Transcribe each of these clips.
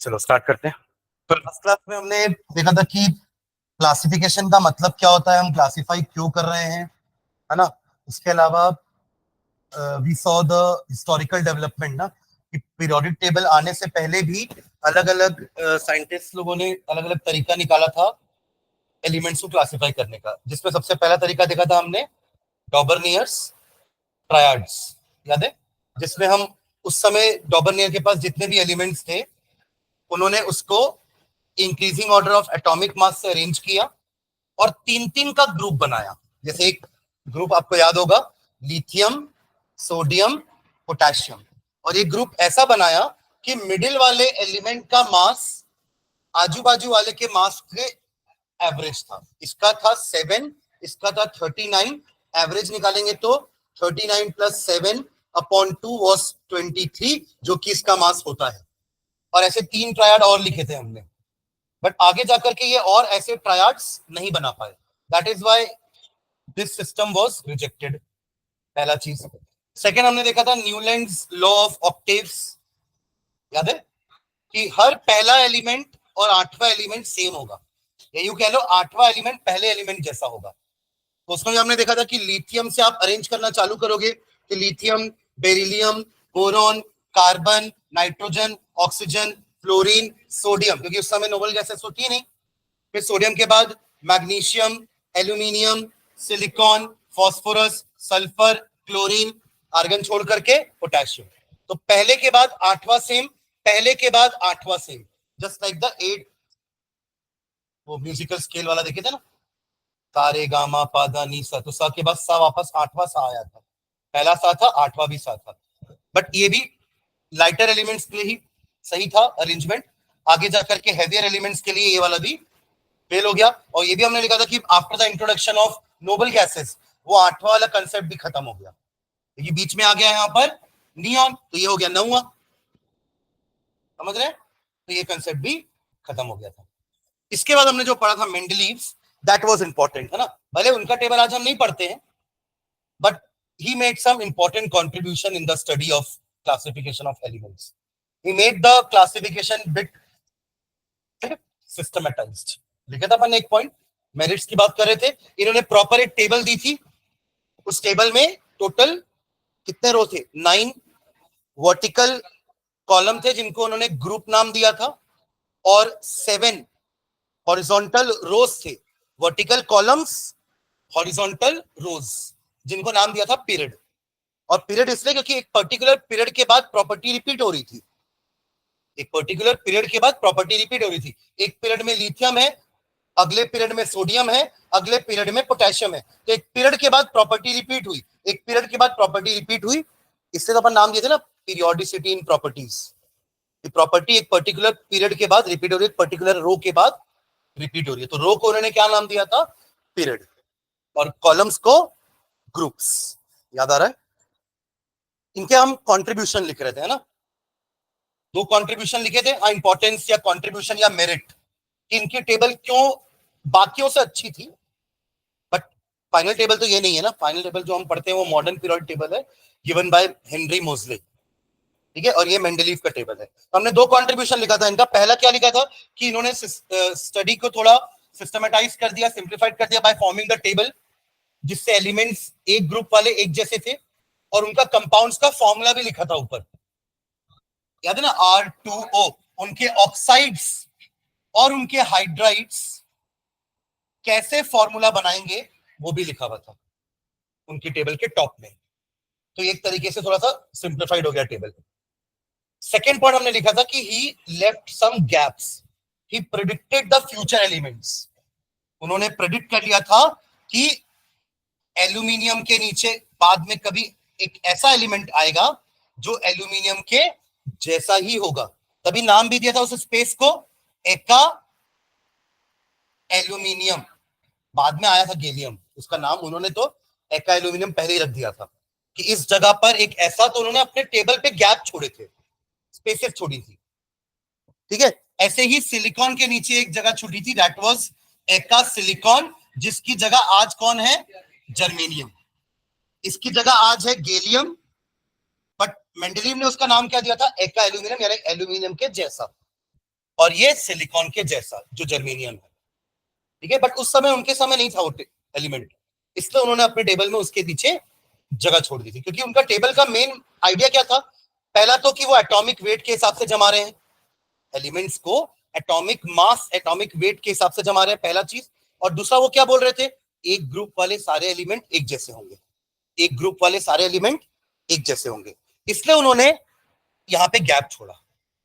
चलो स्टार्ट करते हैं। तो लास्ट क्लास में हमने देखा था कि क्लासिफिकेशन का मतलब क्या होता है, हम क्लासिफाई क्यों कर रहे हैं, है ना। उसके अलावा we saw the historical development ना, कि पीरियोडिक टेबल आने से पहले भी अलग अलग साइंटिस्ट लोगों ने अलग अलग तरीका निकाला था एलिमेंट्स को क्लासिफाई करने का, जिसमें सबसे पहला तरीका देखा था हमने डॉबरनियर्स ट्रायड्स, याद है, जिसमें हम उस समय डॉबरनियर के पास जितने भी एलिमेंट्स थे उन्होंने उसको increasing order of atomic mass से अरेंज किया और तीन तीन का ग्रुप बनाया। जैसे एक ग्रुप आपको याद होगा लिथियम, सोडियम, पोटेशियम, और एक ग्रुप ऐसा बनाया कि मिडिल वाले एलिमेंट का मास आजू बाजू वाले के मास के एवरेज था। इसका था 7, इसका था 39, एवरेज निकालेंगे तो 39 प्लस 7 अपॉन 2 वॉज 23, जो कि इसका मास होता है। और ऐसे 3 ट्रायड और लिखे थे हमने, बट आगे जाकर के ये और ऐसे ट्रायड्स नहीं बना पाए, that is why this system was rejected. पहला चीज। सेकंड हमने देखा था न्यूलैंड्स लॉ ऑफ ऑक्टेव्स, याद है, कि हर पहला एलिमेंट और 8वां एलिमेंट सेम होगा, या यूं कह लो 8वां एलिमेंट पहले एलिमेंट जैसा होगा। तो उसमें हमने देखा था कि लिथियम से आप अरेंज करना चालू करोगे कि lithium, beryllium, boron, carbon, nitrogen, oxygen, fluorine, sodium, क्योंकि उस समय नोबल गैसेस होती है नहीं। फिर सोडियम के बाद magnesium, aluminium, silicon, phosphorus, sulphur, chlorine, argon छोड़ करके पोटेशियम। तो पहले के बाद 8वां सेम, पहले के बाद 8वां सेम, जस्ट लाइक द 8 वो म्यूजिकल स्केल वाला देखे थे ना, सारे गामा पादा नी सा, तो सा के बाद सा वापस 8वां सा आया था, पहला सा था 8वां भी सा था। बट ये भी लाइटर एलिमेंट्स के लिए ही सही था अरेंजमेंट, आगे जाकर के हेवियर एलिमेंट्स के लिए ये वाला भी फेल हो गया। और ये भी हमने लिखा था कि after the introduction of noble gases वो 8वां वाला कंसेप्ट भी खत्म हो गया, क्योंकि बीच में आ गया यहाँ पर नियॉन, तो ये हो गया 9वां, समझ रहे हैं, तो ये कंसेप्ट भी खत्म हो गया था। इसके बाद हमने जो पढ़ा था मेंडलीव्स, दैट वाज इंपॉर्टेंट, है ना। भले उनका टेबल आज हम नहीं पढ़ते हैं, but he made some important contribution in the study of classification of elements. He made the classification bit systematized. लिखा था अपन एक पॉइंट, मेरिट्स की बात कर रहे थे, इन्होंने प्रॉपर एक टेबल दी थी, उस टेबल में टोटल कितने रो थे, 9 वर्टिकल कॉलम थे जिनको उन्होंने ग्रुप नाम दिया था, और 7 हॉरिजॉन्टल रोज थे, वर्टिकल कॉलम्स, हॉरिजॉन्टल रोज, जिनको नाम दिया था पीरियड। और पीरियड इसलिए क्योंकि एक पर्टिकुलर पीरियड के बाद प्रॉपर्टी रिपीट हो रही थी, एक पर्टिकुलर पीरियड के बाद प्रॉपर्टी रिपीट हो रही थी। एक पीरियड में लिथियम है, अगले पीरियड में सोडियम है, अगले पीरियड में पोटेशियम है, तो एक पीरियड के बाद प्रॉपर्टी रिपीट हुई, एक पीरियड के बाद प्रॉपर्टी रिपीट हुई, इससे तो अपन नाम दिए थे ना पीरियोडिसिटी इन प्रॉपर्टीज। प्रॉपर्टी एक पर्टिकुलर पीरियड के बाद रिपीट हो रही है, पर्टिकुलर रो के बाद रिपीट हो रही है, तो रो को उन्होंने क्या नाम दिया था, पीरियड, और कॉलम्स को ग्रुप्स। याद आ रहा है, इनके हम कंट्रीब्यूशन लिख रहे थे, है ना, 2 कंट्रीब्यूशन लिखे थे, इंपॉर्टेंस या कंट्रीब्यूशन या मेरिट, इनकी टेबल क्यों बाकियों से अच्छी थी। बट फाइनल टेबल तो ये नहीं है ना, फाइनल टेबल जो हम पढ़ते हैं वो मॉडर्न पीरियड टेबल है गिवन बाय हेनरी मोजले, ठीक है, और ये मेंडलीव का टेबल है। तो हमने 2 कंट्रीब्यूशन लिखा था इनका। पहला क्या लिखा था कि इन्होंने स्टडी को थोड़ा सिस्टमेटाइज कर दिया, सिंप्लीफाइड कर दिया बाय फॉर्मिंग द टेबल, जिससे एलिमेंट्स एक ग्रुप वाले एक जैसे थे, और उनका कंपाउंड्स का फॉर्मूला भी लिखा था ऊपर, याद है ना, R2O, उनके ऑक्साइड्स और उनके हाइड्राइड्स कैसे फॉर्मूला बनाएंगे वो भी लिखा हुआ था उनकी टेबल के टॉप में। तो एक तरीके से थोड़ा सा सिंप्लीफाइड हो गया टेबल। सेकेंड पॉइंट हमने लिखा था कि he left some gaps, he predicted the future elements, उन्होंने प्रेडिक्ट कर लिया था कि एल्यूमिनियम के नीचे बाद में कभी एक ऐसा एलिमेंट आएगा जो एल्यूमिनियम के जैसा ही होगा, तभी नाम भी दिया था उस स्पेस को एका एल्यूमिनियम, बाद में आया था गैलियम, उसका नाम उन्होंने तो एका एल्यूमिनियम पहले ही रख दिया था कि इस जगह पर एक ऐसा, तो उन्होंने अपने टेबल पे गैप छोड़े थे, स्पेसेस छोड़ी थी, ठीक है। ऐसे ही सिलिकॉन के नीचे एक जगह छूटी थी, दैट वाज एका सिलिकॉन, जिसकी जगह आज कौन है, जर्मेनियम, इसकी जगह आज है गैलियम, बट मेंडलीव ने उसका नाम क्या दिया था, एका एल्यूमिनियम, यानी एल्यूमिनियम के जैसा। और ये सिलिकॉन के जैसा जो जर्मेनियम है, ठीक है। बट उस समय उनके समय नहीं था वो एलिमेंट, इसलिए उन्होंने अपने टेबल में उसके पीछे जगह छोड़ दी थी, क्योंकि उनका टेबल का मेन आइडिया क्या था, पहला तो कि वो एटॉमिक वेट के हिसाब से जमा रहे हैं एलिमेंट्स को, एटॉमिक मास एटॉमिक वेट के हिसाब से जमा रहे हैं, पहला चीज। और दूसरा वो क्या बोल रहे थे, एक ग्रुप वाले सारे एलिमेंट एक जैसे होंगे, एक ग्रुप वाले सारे एलिमेंट एक जैसे होंगे, इसलिए उन्होंने यहाँ पे गैप छोड़ा,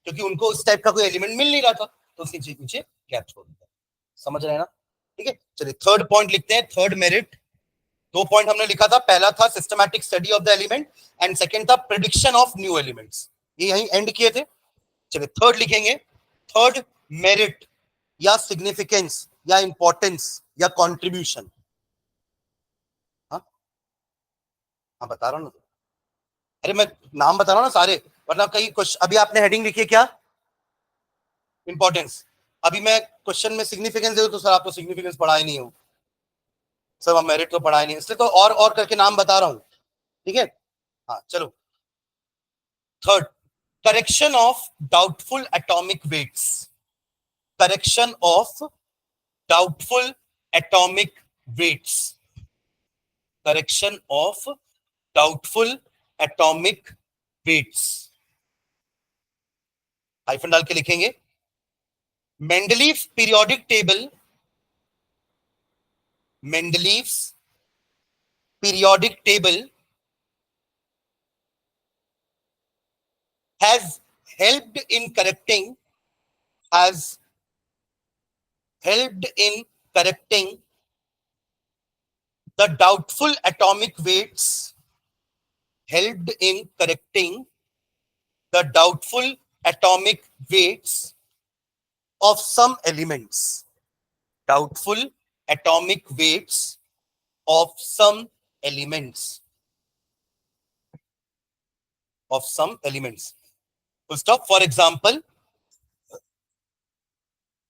क्योंकि उनको इस टाइप का कोई एलिमेंट मिल नहीं रहा था, तो उसके पीछे गैप छोड़ दिया। समझ रहे हैं ना? ठीक है, चलिए थर्ड पॉइंट लिखते हैं, थर्ड मेरिट। दो पॉइंट हमने लिखा था, पहला था systematic study of the element and second था प्रिडिक्शन ऑफ न्यू एलिमेंट्स, ये यहीं एंड किए थे। चलिए थर्ड लिखेंगे, थर्ड मेरिट या सिग्निफिकेंस या इंपॉर्टेंस या कंट्रीब्यूशन। हाँ हाँ बता रहा हूँ ना, अरे मैं नाम बता रहा हूँ ना सारे, वरना कई क्वेश्चन, अभी आपने हेडिंग लिखी है क्या, इंपॉर्टेंस। अभी मैं क्वेश्चन में सिग्निफिकेंस दे दूं तो सर आप तो सिग्निफिकेंस पढ़ा ही नहीं हो, सर आप मेरिट तो पढ़ा ही नहीं, इसलिए तो और करके नाम बता रहा हूं, ठीक है। हाँ चलो, third, correction of doubtful atomic weights, correction of doubtful atomic weights, correction of doubtful atomic weights, hyphen डाल के लिखेंगे। Mendeleev periodic table, Mendeleev's periodic table has helped in correcting, has helped in correcting the doubtful atomic weights, helped in correcting the doubtful atomic weights of some elements, doubtful atomic weights of some elements, of some elements. Full stop. For example,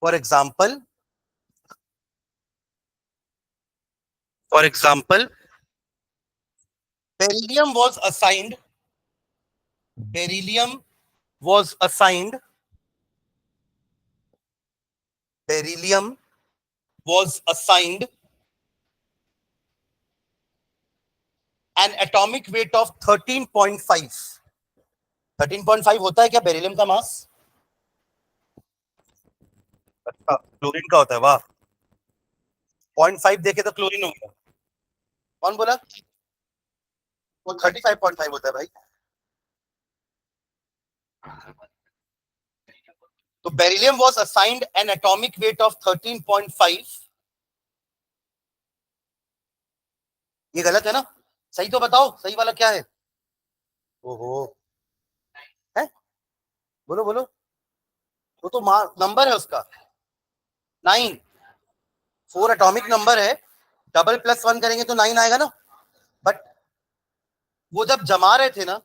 for example, for example, beryllium was assigned, beryllium was assigned, beryllium was assigned an atomic weight of 13.5. 13.5 होता है क्या beryllium का मास? अच्छा chlorine का होता है, वाह। 0.5 देखे तो क्लोरीन हो गया, कौन बोला? वो 35.5 होता है भाई। तो beryllium was assigned an atomic weight of 13.5, ये गलत है ना, सही तो बताओ, सही वाला क्या है? ओहो, है, बोलो बोलो, वो तो नंबर है उसका 9, 4 एटॉमिक नंबर है, डबल प्लस 1 करेंगे तो 9 आएगा ना। बट वो जब जमा रहे थे ना,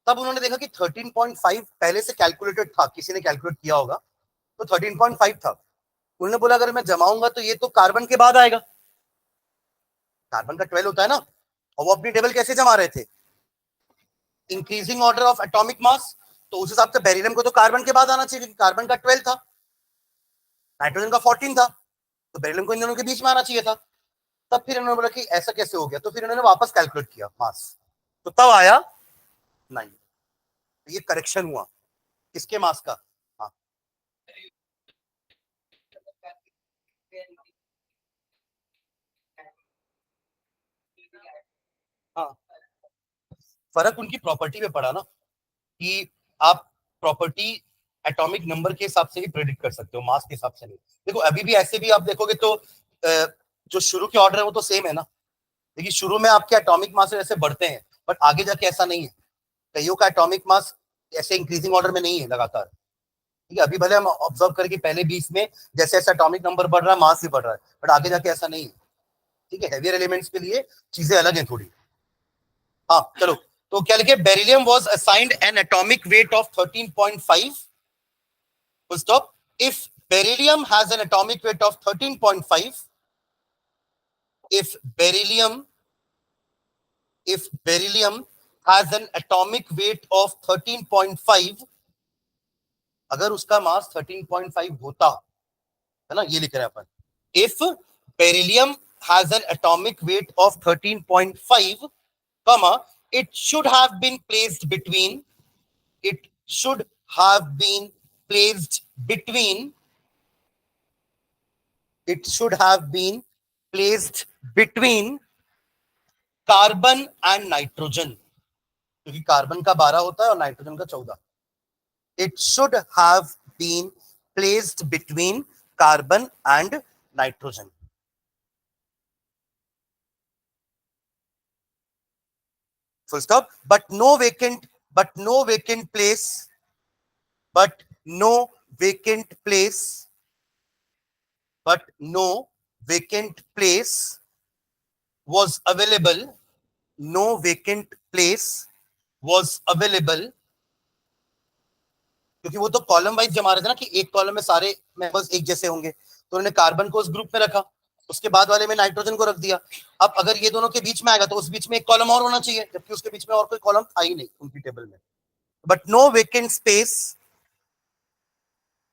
तब उन्होंने देखा कि 13.5 पहले से कैलकुलेटेड था, किसी ने कैलकुलेट किया होगा, तो 13.5 था। उन्होंने बोला अगर मैं जमाऊंगा तो ये तो कार्बन के बाद आएगा, कार्बन का 12 होता है ना, और वो अपनी टेबल कैसे जमा रहे थे, increasing order of atomic mass, तो उस हिसाब से बेरिलियम को तो कार्बन के बाद आना चाहिए, क्योंकि कार्बन का 12 था, नाइट्रोजन का 14 था, तो बेरिलियम को इन दोनों के बीच में आना चाहिए था। तब फिर इन्होंने बोला कि ऐसा कैसे हो गया, तो फिर इन्होंने वापस कैलकुलेट किया मास, तो तब आया 9। ये करेक्शन हुआ किसके मास का? हाँ हाँ, फर्क उनकी प्रॉपर्टी में पड़ा ना, कि आप प्रॉपर्टी एटॉमिक नंबर के हिसाब से ही प्रेडिक्ट कर सकते हो, मास के हिसाब से नहीं। देखो अभी भी ऐसे भी आप देखोगे तो जो शुरू के ऑर्डर है वो तो सेम है ना, देखिए शुरू में आपके एटॉमिक मास ऐसे बढ़ते हैं, बट आगे जाके ऐसा नहीं है, कईयों का एटॉमिक मास ऐसे इंक्रीजिंग ऑर्डर में नहीं है लगातार, ठीक है। अभी भले हम ऑब्जर्व करें पहले 20 में जैसे जैसे एटॉमिक नंबर बढ़ रहा है मास भी बढ़ रहा है, बट आगे जाके ऐसा नहीं है, ठीक है। हेवियर एलिमेंट्स के लिए चीजें अलग हैं थोड़ी। हाँ चलो, तो क्या लिखे, beryllium was assigned N atomic weight of 13.5, full stop. If beryllium has an atomic weight of 13.5, if beryllium, if beryllium has an atomic weight of 13.5, अगर उसका मास 13.5 होता है ना, ये लिख रहे हैं अपन, if beryllium has an atomic weight of 13.5 comma it should have been placed between it should have been placed between it should have been placed between carbon and nitrogen, क्योंकि कार्बन का 12 होता है और नाइट्रोजन का 14. It should have been placed between carbon and nitrogen. Full stop. But no vacant place. But no vacant place. But no vacant place was available. No vacant place was available. क्योंकि वो तो column wise जमा रहे थे ना, कि एक column में सारे मेंबर्स एक जैसे होंगे, तो उन्होंने कार्बन को उस ग्रुप में रखा, उसके बाद वाले में नाइट्रोजन को रख दिया. अब अगर ये दोनों के बीच में आएगा तो उस बीच में एक कॉलम और होना चाहिए, जबकि उसके बीच में और कोई कॉलम था ही नहीं उनकी टेबल में. But no vacant space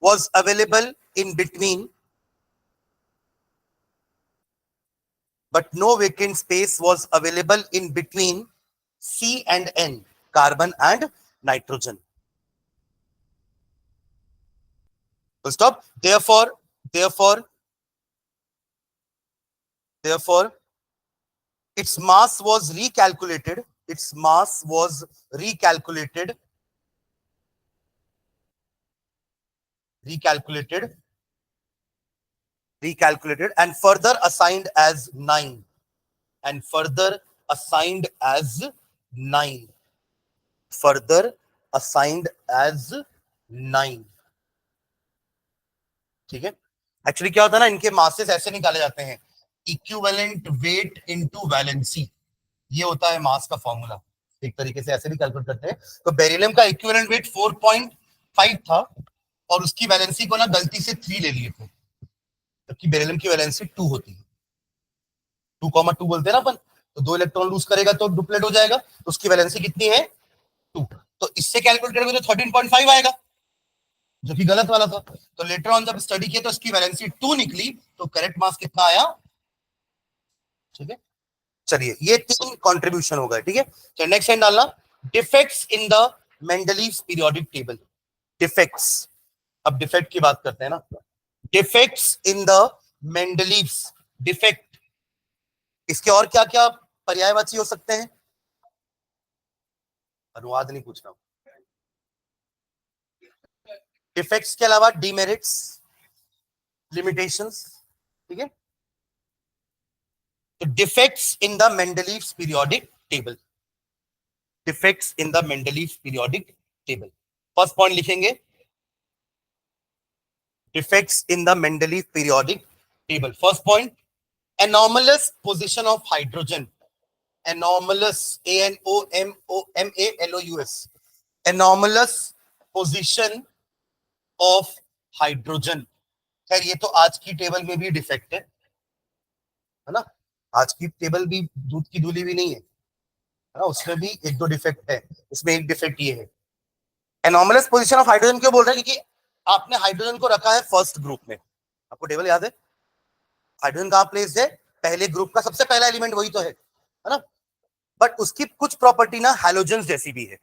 was available in between. But no vacant space was available in between C and N, carbon and nitrogen. Full stop. Therefore, its mass was recalculated. Its mass was recalculated. And further assigned as 9. And further assigned as 9. Further assigned as 9. ठीक है. Actually क्या होता है ना, इनके masses ऐसे निकाले जाते हैं, इक्विवेलेंट वेट इनटू वैलेंसी. ये होता है मास का फॉर्मूला. एक तरीके से ऐसे भी कैलकुलेट करते हैं. तो बेरिलियम का इक्विवेलेंट वेट 4.5 था और उसकी वैलेंसी को ना गलती से 3 ले लिए थे, जबकि बेरिलियम की वैलेंसी 2 होती है. 2,2 बोलते हैं ना अपन. तो 2 इलेक्ट्रॉन लूज करेगा तो डुप्लेट हो जाएगा, तो उसकी वैलेंसी कितनी है? 2. तो इससे कैलकुलेट करेंगे तो 13.5 आएगा, जो कि गलत वाला था. तो लेटर ऑन जब स्टडी किया तो इसकी वैलेंसी 2 निकली, तो करेक्ट मास कितना आया? ठीक है. चलिए, ये 3 कंट्रीब्यूशन हो गए. ठीक है. तो नेक्स्ट हैंड डालना, defects in the Mendeleev's periodic table. Defects, अब डिफेक्ट की बात करते हैं ना. Defects in the Mendeleev's. Defect, इसके और क्या क्या पर्यायवाची हो सकते हैं? अनुवाद नहीं पूछ रहा हूं. डिफेक्ट्स के अलावा डिमेरिट्स, लिमिटेशंस. ठीक है. तो defects in the Mendeleev's periodic table. Defects in the Mendeleev's periodic table. First point लिखेंगे, defects in the Mendeleev periodic table. First point, anomalous position of hydrogen. Anomalous, ANOMALOUS. Anomalous position of hydrogen. खैर ये तो आज की table में भी defect है ना. आज की टेबल भी दूध की धूली भी नहीं है ना, उसमें भी 1-2 डिफेक्ट है. उसमें एक डिफेक्ट ये है, एनॉमलस पोजीशन ऑफ हाइड्रोजन. क्यों बोल रहे हैं? क्योंकि आपने हाइड्रोजन को रखा है फर्स्ट ग्रुप में. आपको टेबल याद है? हाइड्रोजन कहां प्लेस्ड है? पहले ग्रुप का सबसे पहला एलिमेंट वही तो है ना. बट उसकी कुछ प्रॉपर्टी ना हैलोजन जैसी भी है.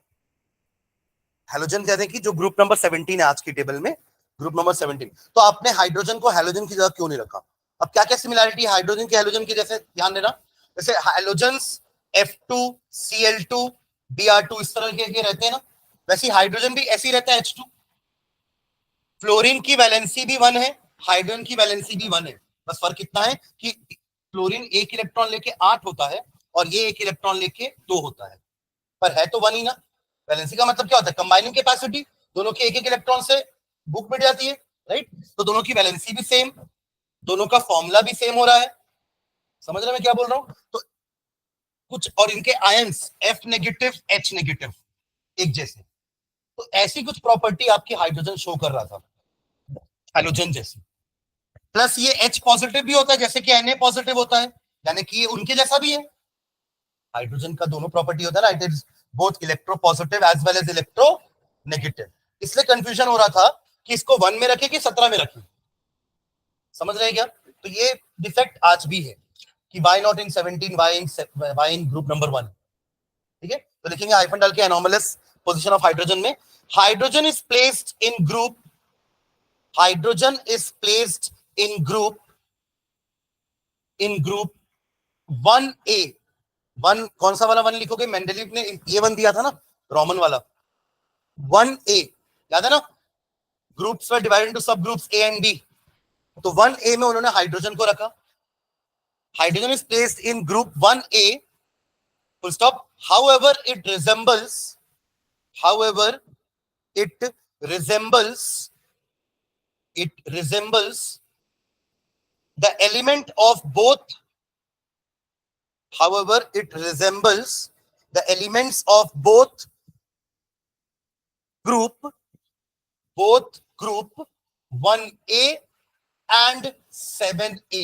हैलोजन कहते हैं कि जो ग्रुप नंबर 17 है आज की टेबल में, ग्रुप नंबर 17. तो आपने हाइड्रोजन को हैलोजन की जगह क्यों नहीं रखा? अब क्या क्या सिमिलरिटी है हाइड्रोजन की हैलोजन की, जैसे ध्यान देना, जैसे हैलोजन्स F2 Cl2 Br2 इस तरह के रहते हैं ना, वैसे हाइड्रोजन भी ऐसे ही रहता है, H2. फ्लोरीन की वैलेंसी भी 1 है, हाइड्रोजन की वैलेंसी भी 1 है. बस फर्क इतना है कि फ्लोरीन 1 इलेक्ट्रॉन लेके 8 होता है और ये 1 इलेक्ट्रॉन लेके 2 होता है, पर है तो 1 ही ना. वैलेंसी का मतलब क्या होता है? Combining capacity. दोनों के 1-1 इलेक्ट्रॉन से बुक मिट जाती है, राइट. तो दोनों की वैलेंसी भी सेम, दोनों का फॉर्मूला भी सेम हो रहा है. समझ रहे मैं क्या बोल रहा हूं? तो कुछ और इनके ions F negative H negative एक जैसे, तो ऐसी कुछ प्रॉपर्टी आपकी हाइड्रोजन शो कर रहा था, हैलोजन जैसी. प्लस ये H पॉजिटिव भी होता है जैसे कि Na पॉजिटिव होता है, यानी कि ये उनके जैसा भी है. हाइड्रोजन का दोनों प्रॉपर्टी होता है ना, it is both electro positive as well as electro negative. इसलिए कंफ्यूजन हो रहा था कि इसको 1 में रखे कि 17 में रखे, समझ रहे हैं क्या? तो ये डिफेक्ट आज भी है कि why not in 17, why in group number 1, ठीक है? तो लिखेंगे हाइफन डाल के एनोमलस पोजीशन ऑफ हाइड्रोजन में, hydrogen is placed in group, hydrogen is placed in group 1A। 1 कौन सा वाला 1 लिखोगे? मेंडलीव ने ये 1 दिया था ना, रोमन वाला 1A, याद है ना? ग्रुप्स वर डिवाइडेड इनटू सब ग्रुप्स A एंड B, तो 1A में उन्होंने हाइड्रोजन को रखा, hydrogen is placed in group 1A, full stop, however it resembles the element of both, however it resembles the elements of both group 1A and 7A।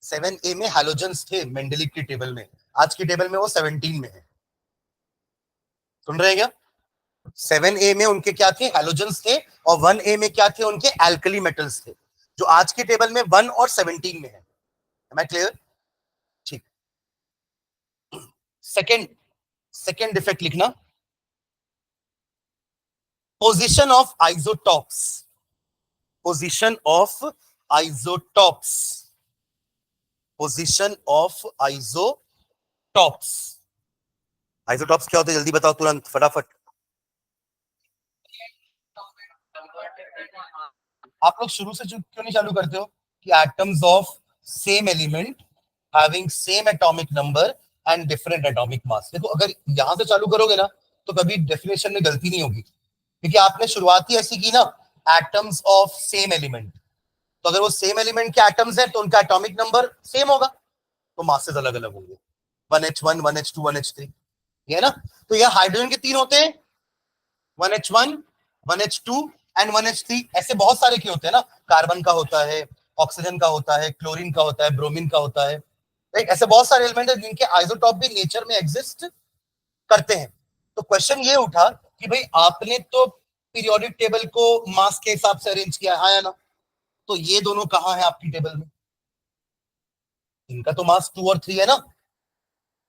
7A में halogens थे Mendeleev की table में, आज की table में वो 17 में है, सुन रहे हैं क्या? 7A में उनके क्या थे? हैलोजेंस थे, और 1A में क्या थे? उनके एल्कली मेटल्स थे, जो आज की टेबल में 1 और 17 में है। Am I clear? ठीक। सेकेंड डिफेक्ट लिखना, position of isotopes, position of isotopes, position of isotopes. Isotopes क्या होते हैं? जल्दी बताओ तुरंत, फटाफट। आप लोग शुरू से क्यों नहीं चालू करते हो कि atoms of same element having same atomic number and different atomic mass? देखो, अगर यहां से चालू करोगे ना तो कभी डेफिनेशन में गलती नहीं होगी, क्योंकि आपने शुरुआत ही ऐसी की ना, एटम्स ऑफ सेम एलिमेंट, तो अगर वो सेम एलिमेंट के एटम्स हैं तो उनका एटॉमिक नंबर सेम होगा, तो मासेस अलग अलग होंगे, 1H1 1H2 1H3, ये ना? तो यह हाइड्रोजन के 3 होते हैं, 1H1 1H2 एंड 1H3, ऐसे बहुत सारे के होते हैं ना, कार्बन का होता है, ऑक्सीजन का होता है, क्लोरीन का होता है, ब्रोमीन का होता है, राइट? ऐसे बहुत सारे एलिमेंट हैं जिनके आइसोटॉप भी नेचर में एग्जिस्ट करते हैं। तो क्वेश्चन ये उठा कि भाई आपने तो पीरियोडिक टेबल को मास के हिसाब से अरेंज किया है ना, तो ये दोनों कहां है आपकी टेबल में? इनका तो मास 2 और 3 है ना,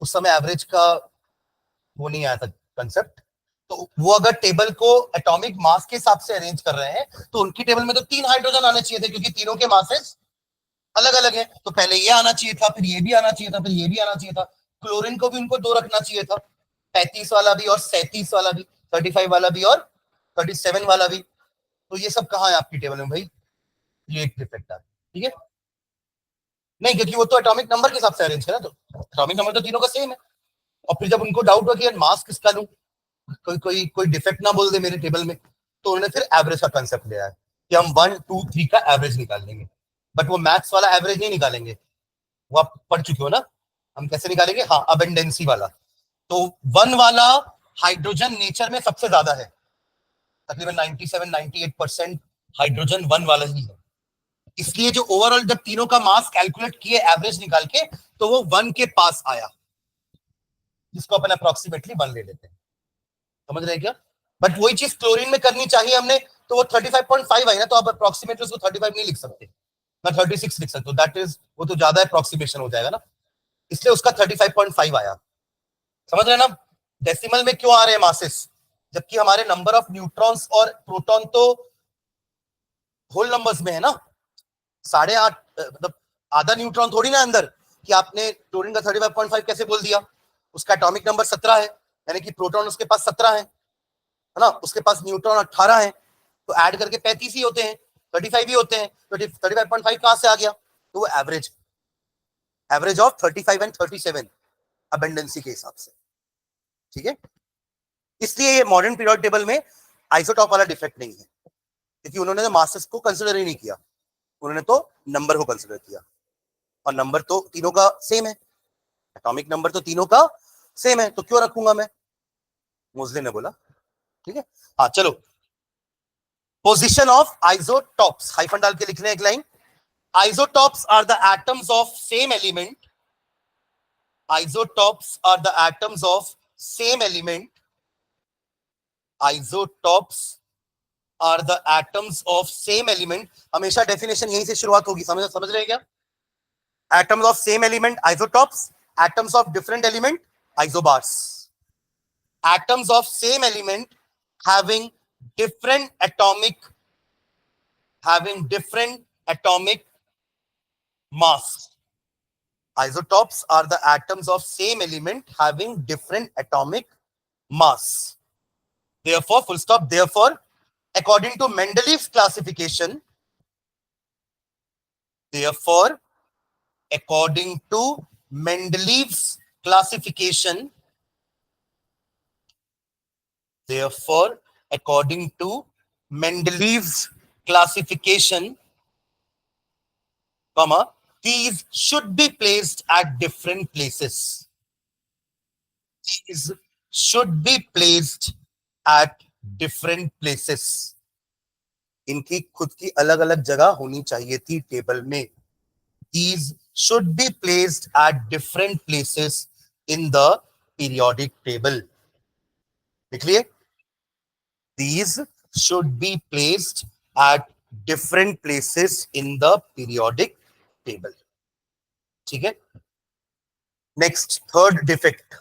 उस समय एवरेज का वो नहीं आया था कंसेप्ट, तो वो अगर टेबल को एटॉमिक मास के हिसाब से अरेंज कर रहे हैं तो उनकी टेबल में तो 3 हाइड्रोजन आने चाहिए थे, क्योंकि तीनों के मासेस अलग अलग है, तो पहले ये आना चाहिए था, फिर ये भी आना चाहिए था, फिर ये भी आना चाहिए था, क्लोरीन को भी उनको 2 रखना चाहिए था, 35 वाला भी और 37 वाला भी, 35 वाला भी और 37 वाला भी, तो ये सब कहाँ है आपकी टेबल में भाई? ये एक डिफेक्ट है, ठीक है? नहीं, क्योंकि वो तो एटॉमिक नंबर के हिसाब से अरेंज है ना, तो एटॉमिक नंबर तो तीनों का सेम है, और फिर जब उनको डाउट हुआ कि यार मास किसका लूं, कोई डिफेक्ट ना बोल दे मेरे टेबल में, तो उन्होंने फिर एवरेज का कंसेप्ट लिया है कि हम 1 2 3 का एवरेज निकाल लेंगे, बट वो मैथ्स वाला एवरेज नहीं निकालेंगे, वो आप पढ़ चुके हो ना, हम कैसे निकालेंगे? हाँ, अबेंडेंसी वाला। तो 1 वाला हाइड्रोजन नेचर में सबसे ज्यादा है, तकरीबन 97-98% हाइड्रोजन 1 वाला ही है, इसलिए जो ओवरऑल जब तीनों का मास कैलकुलेट किए एवरेज निकाल के, तो वो 1 के पास आया, जिसको अपन अप्रोक्सीमेटली 1 ले लेते हैं, समझ रहे हैं क्या? बट वही चीज क्लोरीन में करनी चाहिए हमने, तो वो 35.5 आई ना, तो आप अप्रोक्सीमेटली उसको 35 नहीं लिख सकते, मैं 36 लिख सकता हूँ, दैट इज वो तो ज्यादा अप्रोक्सीमेशन हो जाएगा ना, इसलिए उसका 35.5 आया, समझ रहे हैं ना? डेसिमल में क्यों आ रहे हैं मासेस, जबकि हमारे नंबर ऑफ न्यूट्रॉन्स और प्रोटॉन तो होल नंबर्स में है ना, 8.5, मतलब आधा न्यूट्रॉन थोड़ी ना अंदर, कि आपने क्लोरीन का 35.5 कैसे बोल दिया? उसका एटॉमिक नंबर 17 है, यानी कि प्रोटॉन उसके पास 17 है ना, उसके पास न्यूट्रॉन 18 है, तो ऐड करके 35 ही होते हैं, 35 ही होते हैं, तो 35.5 कहां से आ गया? तो वो एवरेज ऑफ 35 एंड 37 अबेंडेंसी के हिसाब से, ठीक है? इसलिए ये मॉडर्न पीरियोडिक टेबल में आइसोटॉप वाला डिफेक्ट नहीं है, क्योंकि उन्होंने तो मासेस को कंसिडर ही नहीं किया, उन्होंने तो नंबर को कंसिडर किया, और नंबर तो तीनों का सेम है, एटॉमिक नंबर तो तीनों का सेम है, तो क्यों रखूंगा मैं? मोजले ने बोला, ठीक है? हाँ चलो, पोजीशन ऑफ आइसोटॉप्स, हाइफन डाल के लिखने एक line, isotopes are the atoms of same element, isotopes are the atoms of same element, isotopes are the atoms of same element, हमेशा डेफिनेशन यहीं से शुरुआत होगी, समझ रहे हैं क्या? Atoms of same element isotopes, atoms of different element isobars, atoms of same element having different atomic mass. Isotopes are the atoms of same element having different atomic mass. Therefore, full stop. Therefore, according to Mendeleev's classification, therefore, according to Mendeleev's classification, therefore, according to Mendeleev's classification, comma, these should be placed at different places. These should be placed at different places. इनकी खुद की अलग अलग जगह होनी चाहिए थी table में. These should be placed at different places in the periodic table. देख लिए, these should be placed at different places in the periodic table. ठीक है. Next, third defect.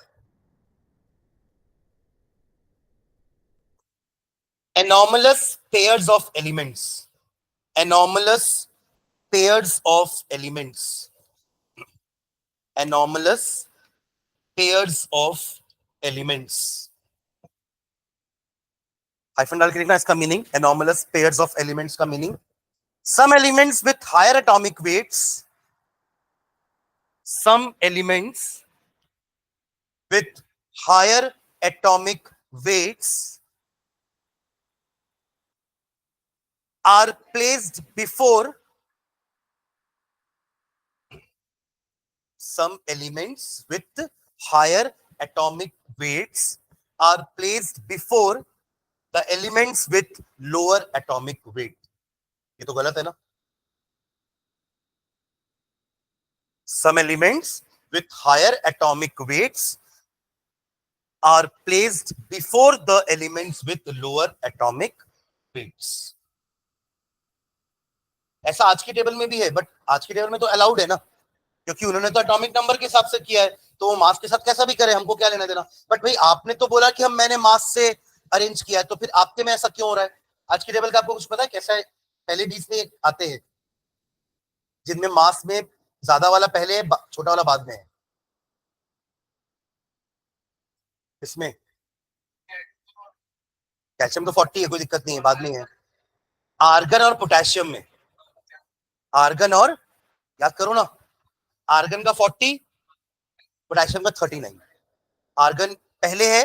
Anomalous pairs of elements. Anomalous pairs of elements. Anomalous pairs of elements. Hyphen डाल के लिखना इसका meaning. Anomalous pairs of elements का meaning, some elements with higher atomic weights, some elements with higher atomic weights are placed before, some elements with higher atomic weights are placed before the elements with lower atomic weight. ये तो गलत है ना. Some elements with higher atomic weights are placed before the elements with lower atomic weights. ऐसा आज की table में भी है, बट आज की टेबल में तो अलाउड है ना, क्योंकि उन्होंने तो एटॉमिक नंबर के हिसाब से किया है, तो वो मास के साथ कैसा भी करे, हमको क्या लेना देना. बट भाई आपने तो बोला कि मैंने मास से अरेंज किया है, तो फिर आपके में ऐसा क्यों हो रहा है? आज की टेबल का आपको कुछ पता है कैसा है? पहले 20 में आते हैं जिनमें मास में ज्यादा वाला पहले है, छोटा वाला बाद में है. इसमें कैल्शियम तो 40 है, कोई दिक्कत नहीं है, बाद में है. आर्गन और पोटेशियम में, आर्गन और, याद करो ना, आर्गन का 40, पोटेशियम का 39. आर्गन पहले है,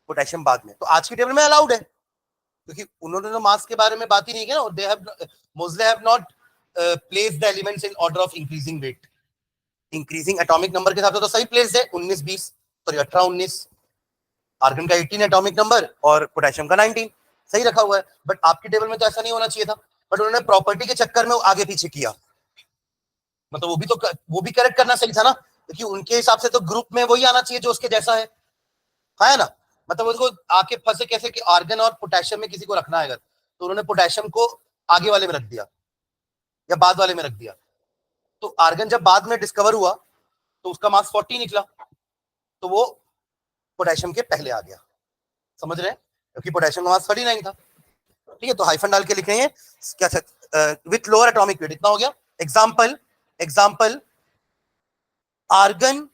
पोटेशियम बाद में. तो आज की टेबल में अलाउड है, क्योंकि उन्होंने तो मास के बारे में बात ही नहीं किया ना. They have, Moseley have not placed the elements in order of increasing weight. Increasing atomic number के हिसाब से तो सही प्लेस्ड है, 19 20, सॉरी 18 19. आर्गन का 18 एटॉमिक नंबर और पोटेशियम का 19, सही रखा हुआ है. बट आपकी टेबल में तो ऐसा नहीं होना चाहिए था, बट उन्होंने प्रॉपर्टी के चक्कर में आगे पीछे किया. मतलब वो भी करेक्ट करना सही था ना, क्योंकि उनके हिसाब से तो ग्रुप में वही आना चाहिए जो उसके जैसा है. हाँ है ना. मतलब उसको आके फंसे कैसे कि आर्गन और पोटेशियम में किसी को रखना है अगर, तो उन्होंने पोटेशियम को आगे वाले में रख दिया या बाद वाले में रख दिया. तो आर्गन जब बाद में डिस्कवर हुआ तो उसका मास 40 निकला, तो वो पोटेशियम के पहले आ गया. समझ रहे हैं? क्योंकि पोटेशियम का मास 39 था. ठीक है, तो हाइफन डाल के लिखेंगे क्या, विथ लोअर एटॉमिक वेट. इतना हो गया. एग्जाम्पल आर्गन,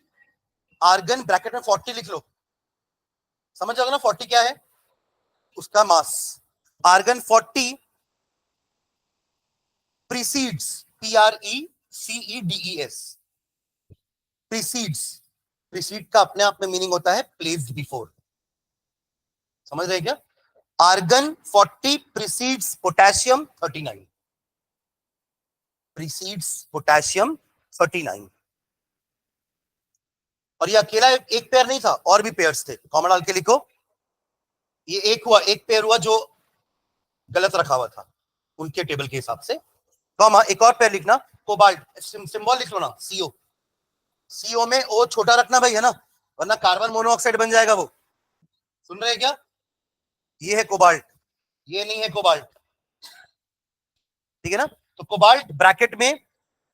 आर्गन ब्रैकेट में 40 लिख लो, समझ जाओगे ना 40 क्या है, उसका mass. Argon 40 precedes, PRECEDES, precedes. Precede का अपने आप में मीनिंग होता है प्लेस्ड बिफोर. समझ रहे क्या? Argon 40 precedes potassium 39, precedes potassium 39. और ये अकेला एक पेयर नहीं था, और भी पेयर्स थे. कॉमन डाल के लिखो, ये एक हुआ, एक पेयर हुआ जो गलत रखा हुआ था उनके टेबल के हिसाब से. कॉमा एक और पेयर लिखना, कोबाल्ट. सिंबल लिख लो ना, CO. CO में O छोटा रखना भाई, है ना, वरना कार्बन मोनोऑक्साइड बन जाएगा वो. सुन रहे हैं क्या? ये है कोबाल्ट. ये नहीं है कोबाल्ट, ठीक है ना। तो कोबाल्ट ब्रैकेट में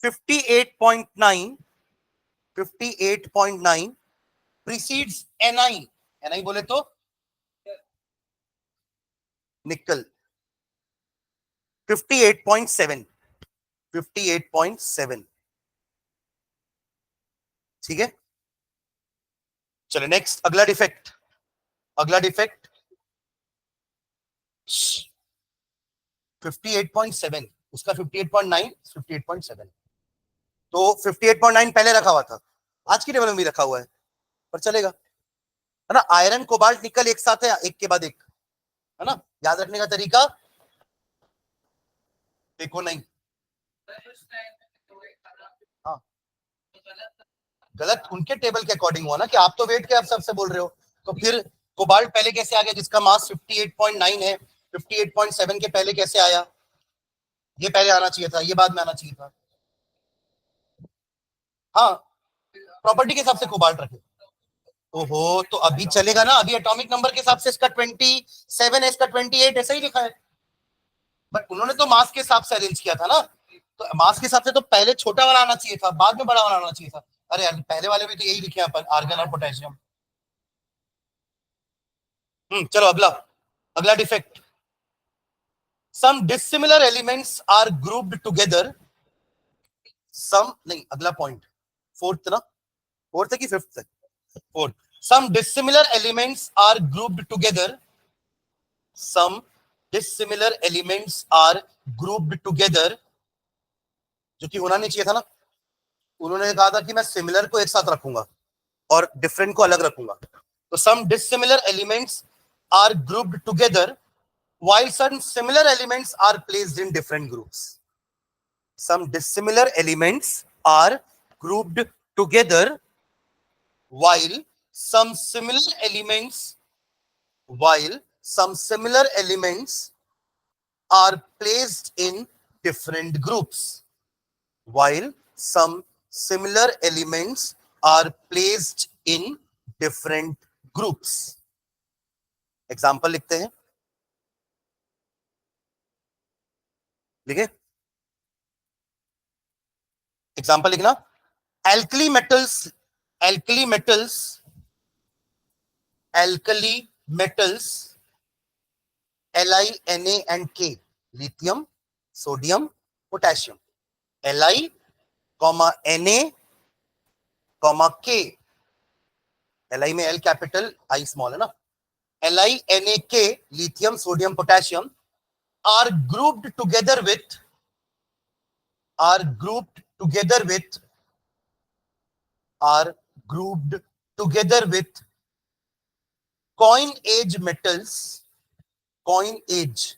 58.9, 58.9 प्रीसीड्स Ni, Ni बोले तो निकल 58.7, 58.7, ठीक है। चलो नेक्स्ट, अगला डिफेक्ट, अगला डिफेक्ट 58.7, उसका 58.9, 58.7, तो 58.9 पहले रखा हुआ था, आज की टेबल में भी रखा हुआ है, पर चलेगा, है ना। आयरन कोबाल्ट निकल एक साथ है, एक के बाद एक, है ना। याद रखने का तरीका देखो नहीं, हाँ गलत उनके टेबल के अकॉर्डिंग हुआ ना, कि आप तो वेट के आप सबसे बोल रहे हो, तो फिर कोबाल्ट पहले कैसे आ गया जिसका मास 58.9 है, 58.7 के पहले कैसे आया, ये पहले आना चाहिए था, ये बाद में आना चाहिए था। हाँ, प्रॉपर्टी के हिसाब से कोबाल्ट रखे। ओहो, तो अभी चलेगा ना, अभी एटॉमिक नंबर के हिसाब से इसका 27 है, इसका 28 ऐसा ही लिखा है, बट उन्होंने तो मास के हिसाब से अरेंज किया था ना, तो मास के हिसाब से तो पहले छोटा वाला आना चाहिए था, बाद में बड़ा वाला आना चाहिए था। अरे यार, पहले वाले भी तो यही लिखे अपन, आर्गन और पोटेशियम। चलो अगला, अगला defect, some dissimilar elements are grouped together, some नहीं, अगला पॉइंट फोर्थ ना, फोर्थ है कि फिफ्थ है, fourth, some dissimilar elements are grouped together, some dissimilar elements are grouped together, जो कि होना नहीं चाहिए था ना, उन्होंने कहा था कि मैं सिमिलर को एक साथ रखूंगा और डिफरेंट को अलग रखूंगा, तो some dissimilar elements are grouped together while some similar elements are placed in different groups. Some dissimilar elements are grouped together while some similar elements while some similar elements are placed in different groups, while some similar elements are placed in different groups. Example लिखते हैं, लिखे example लिखना, alkali metals, alkali metals, alkali metals, Li, Na and K, lithium, sodium, potassium, Li, Na, K, Li में L capital, I small है ना, Li, Na, K, lithium, sodium, potassium are grouped together with, are grouped together with, are grouped together with coin age metals, coin age,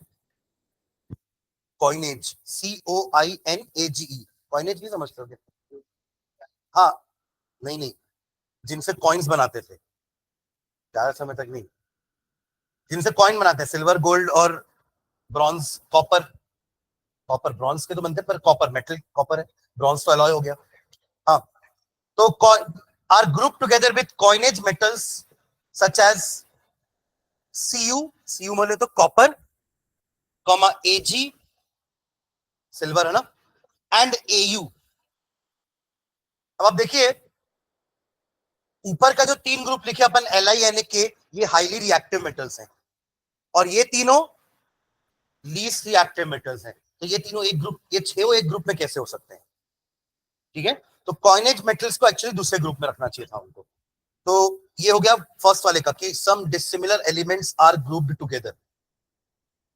coinage, COINAGE, coinage नहीं समझते हो क्या? हाँ, नहीं नहीं, जिनसे कॉइन्स बनाते थे, ज्यादा समय तक नहीं, जिनसे कॉइन बनाते हैं, सिल्वर, गोल्ड और ब्रॉन्ज, कॉपर, कॉपर ब्रॉन्ज के तो बनते हैं, पर कॉपर मेटल, कॉपर है, ब्रॉन्ज तो अलॉय हो गया। हाँ, तो are group together with coinage metals such as CU बोले तो कॉपर, कॉमा AG सिल्वर है ना, एंड AU। अब आप देखिए, ऊपर का जो तीन ग्रुप लिखे अपन LiNa, ये हाईली रिएक्टिव मेटल्स हैं, और ये तीनों लीस्ट रिएक्टिव मेटल्स हैं, तो ये तीनों एक ग्रुप, ये छह एक ग्रुप में कैसे हो सकते हैं, ठीक है। तो कॉइनेज मेटल्स को एक्चुअली दूसरे ग्रुप में रखना चाहिए था उनको। तो ये हो गया फर्स्ट वाले का, कि some dissimilar elements are grouped together,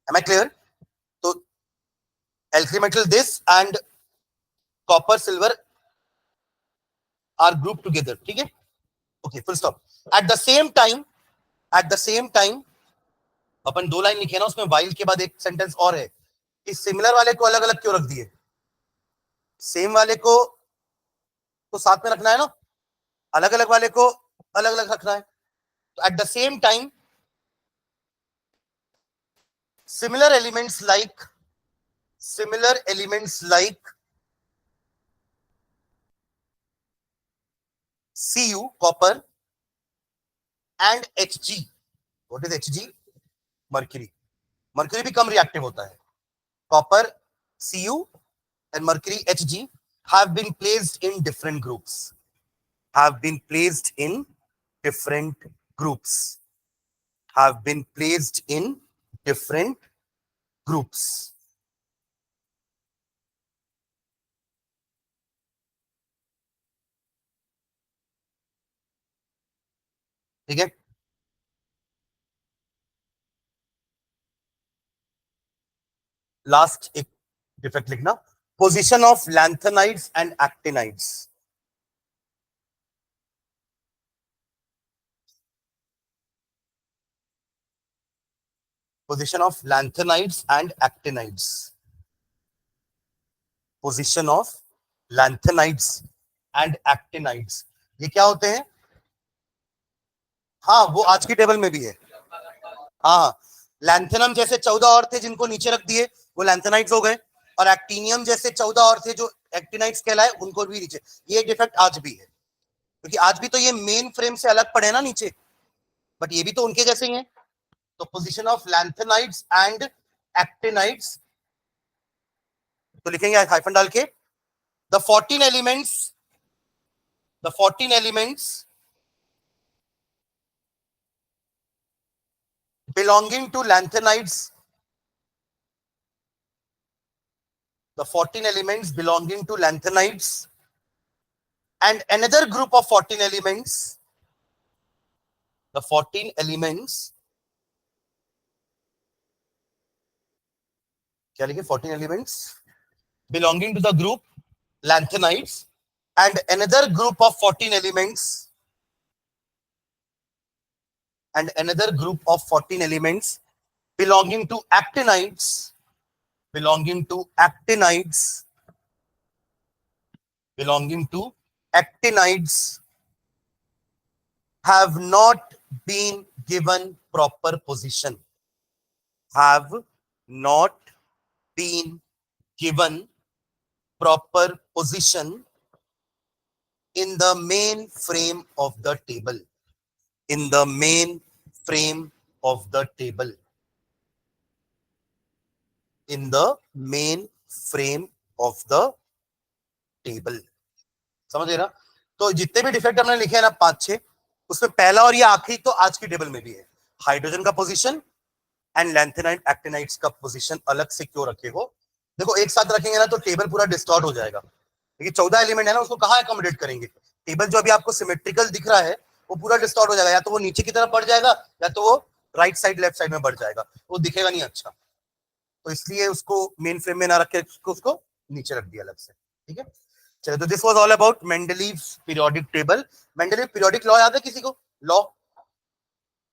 am I clear. तो alkali metal this and copper silver are group together, ठीक है, okay, full stop. At the same time, at the same time, अपन दो लाइन लिखे ना, उसमें वाइल के बाद एक सेंटेंस और है, कि सिमिलर वाले को अलग अलग क्यों रख दिए, सेम वाले को तो साथ में रखना है ना, अलग अलग वाले को अलग अलग रखना है। तो eight the same time similar elements like, similar elements like Cu copper and Hg, what is Hg, mercury, mercury भी कम रिएक्टिव होता है. Copper Cu and mercury Hg have been placed in different groups. Have been placed in different groups. Have been placed in different groups. ठीक है. Last एक defect लिखना, position of lanthanides and actinides. Position of lanthanides and actinides. Position of lanthanides and actinides. ये क्या होते हैं? हाँ, वो आज की टेबल में भी है. हाँ, लैंथेनम जैसे 14 और थे जिनको नीचे रख दिए, वो लैंथेनाइड्स हो गए, और एक्टिनियम जैसे 14 और थे जो एक्टिनाइड्स कहलाए, उनको भी नीचे. ये डिफेक्ट आज भी है, क्योंकि आज भी तो ये मेन फ्रेम से अलग पड़े ना नीचे, बट ये भी तो उनके जैसे ही हैं. तो position of lanthanides and actinides, तो लिखेंगे हाइफन डाल के, the 14 elements belonging to lanthanides, the 14 elements belonging to lanthanides and another group of 14 elements, the 14 elements, क्या लिखे, 14 elements belonging to the group lanthanides and another group of 14 elements and another group of 14 elements belonging to actinides, belonging to actinides have not been given proper position, have not been given proper position in the main frame of the table, in the main frame of the table, in the main frame of the table. समझ गए ना? तो जितने भी defect हमने लिखे हैं ना 5-6, उसमें पहला और ये आखिरी तो आज की टेबल में भी है. हाइड्रोजन का पोजीशन एंड लैंथेनाइड एक्टिनाइड्स का पोजीशन अलग से क्यों रखे हो? देखो, एक साथ रखेंगे ना तो टेबल पूरा डिस्टॉर्ट हो जाएगा. देखिए 14 एलिमेंट है ना, उसको कहाँ अकोमोडेट करेंगे? टेबल जो अभी आपको सिमेट्रिकल दिख रहा है वो पूरा डिस्टॉर्ट हो जाएगा, या तो वो नीचे की तरफ बढ़ जाएगा या तो वो राइट साइड लेफ्ट साइड में बढ़ जाएगा, वो दिखेगा नहीं अच्छा. तो इसलिए उसको मेन फ्रेम में ना रख के उसको नीचे रख दिया अलग से. ठीक है, चलो. तो this was all about Mendeleev's periodic table. Mendeleev periodic law याद है किसी को? लॉ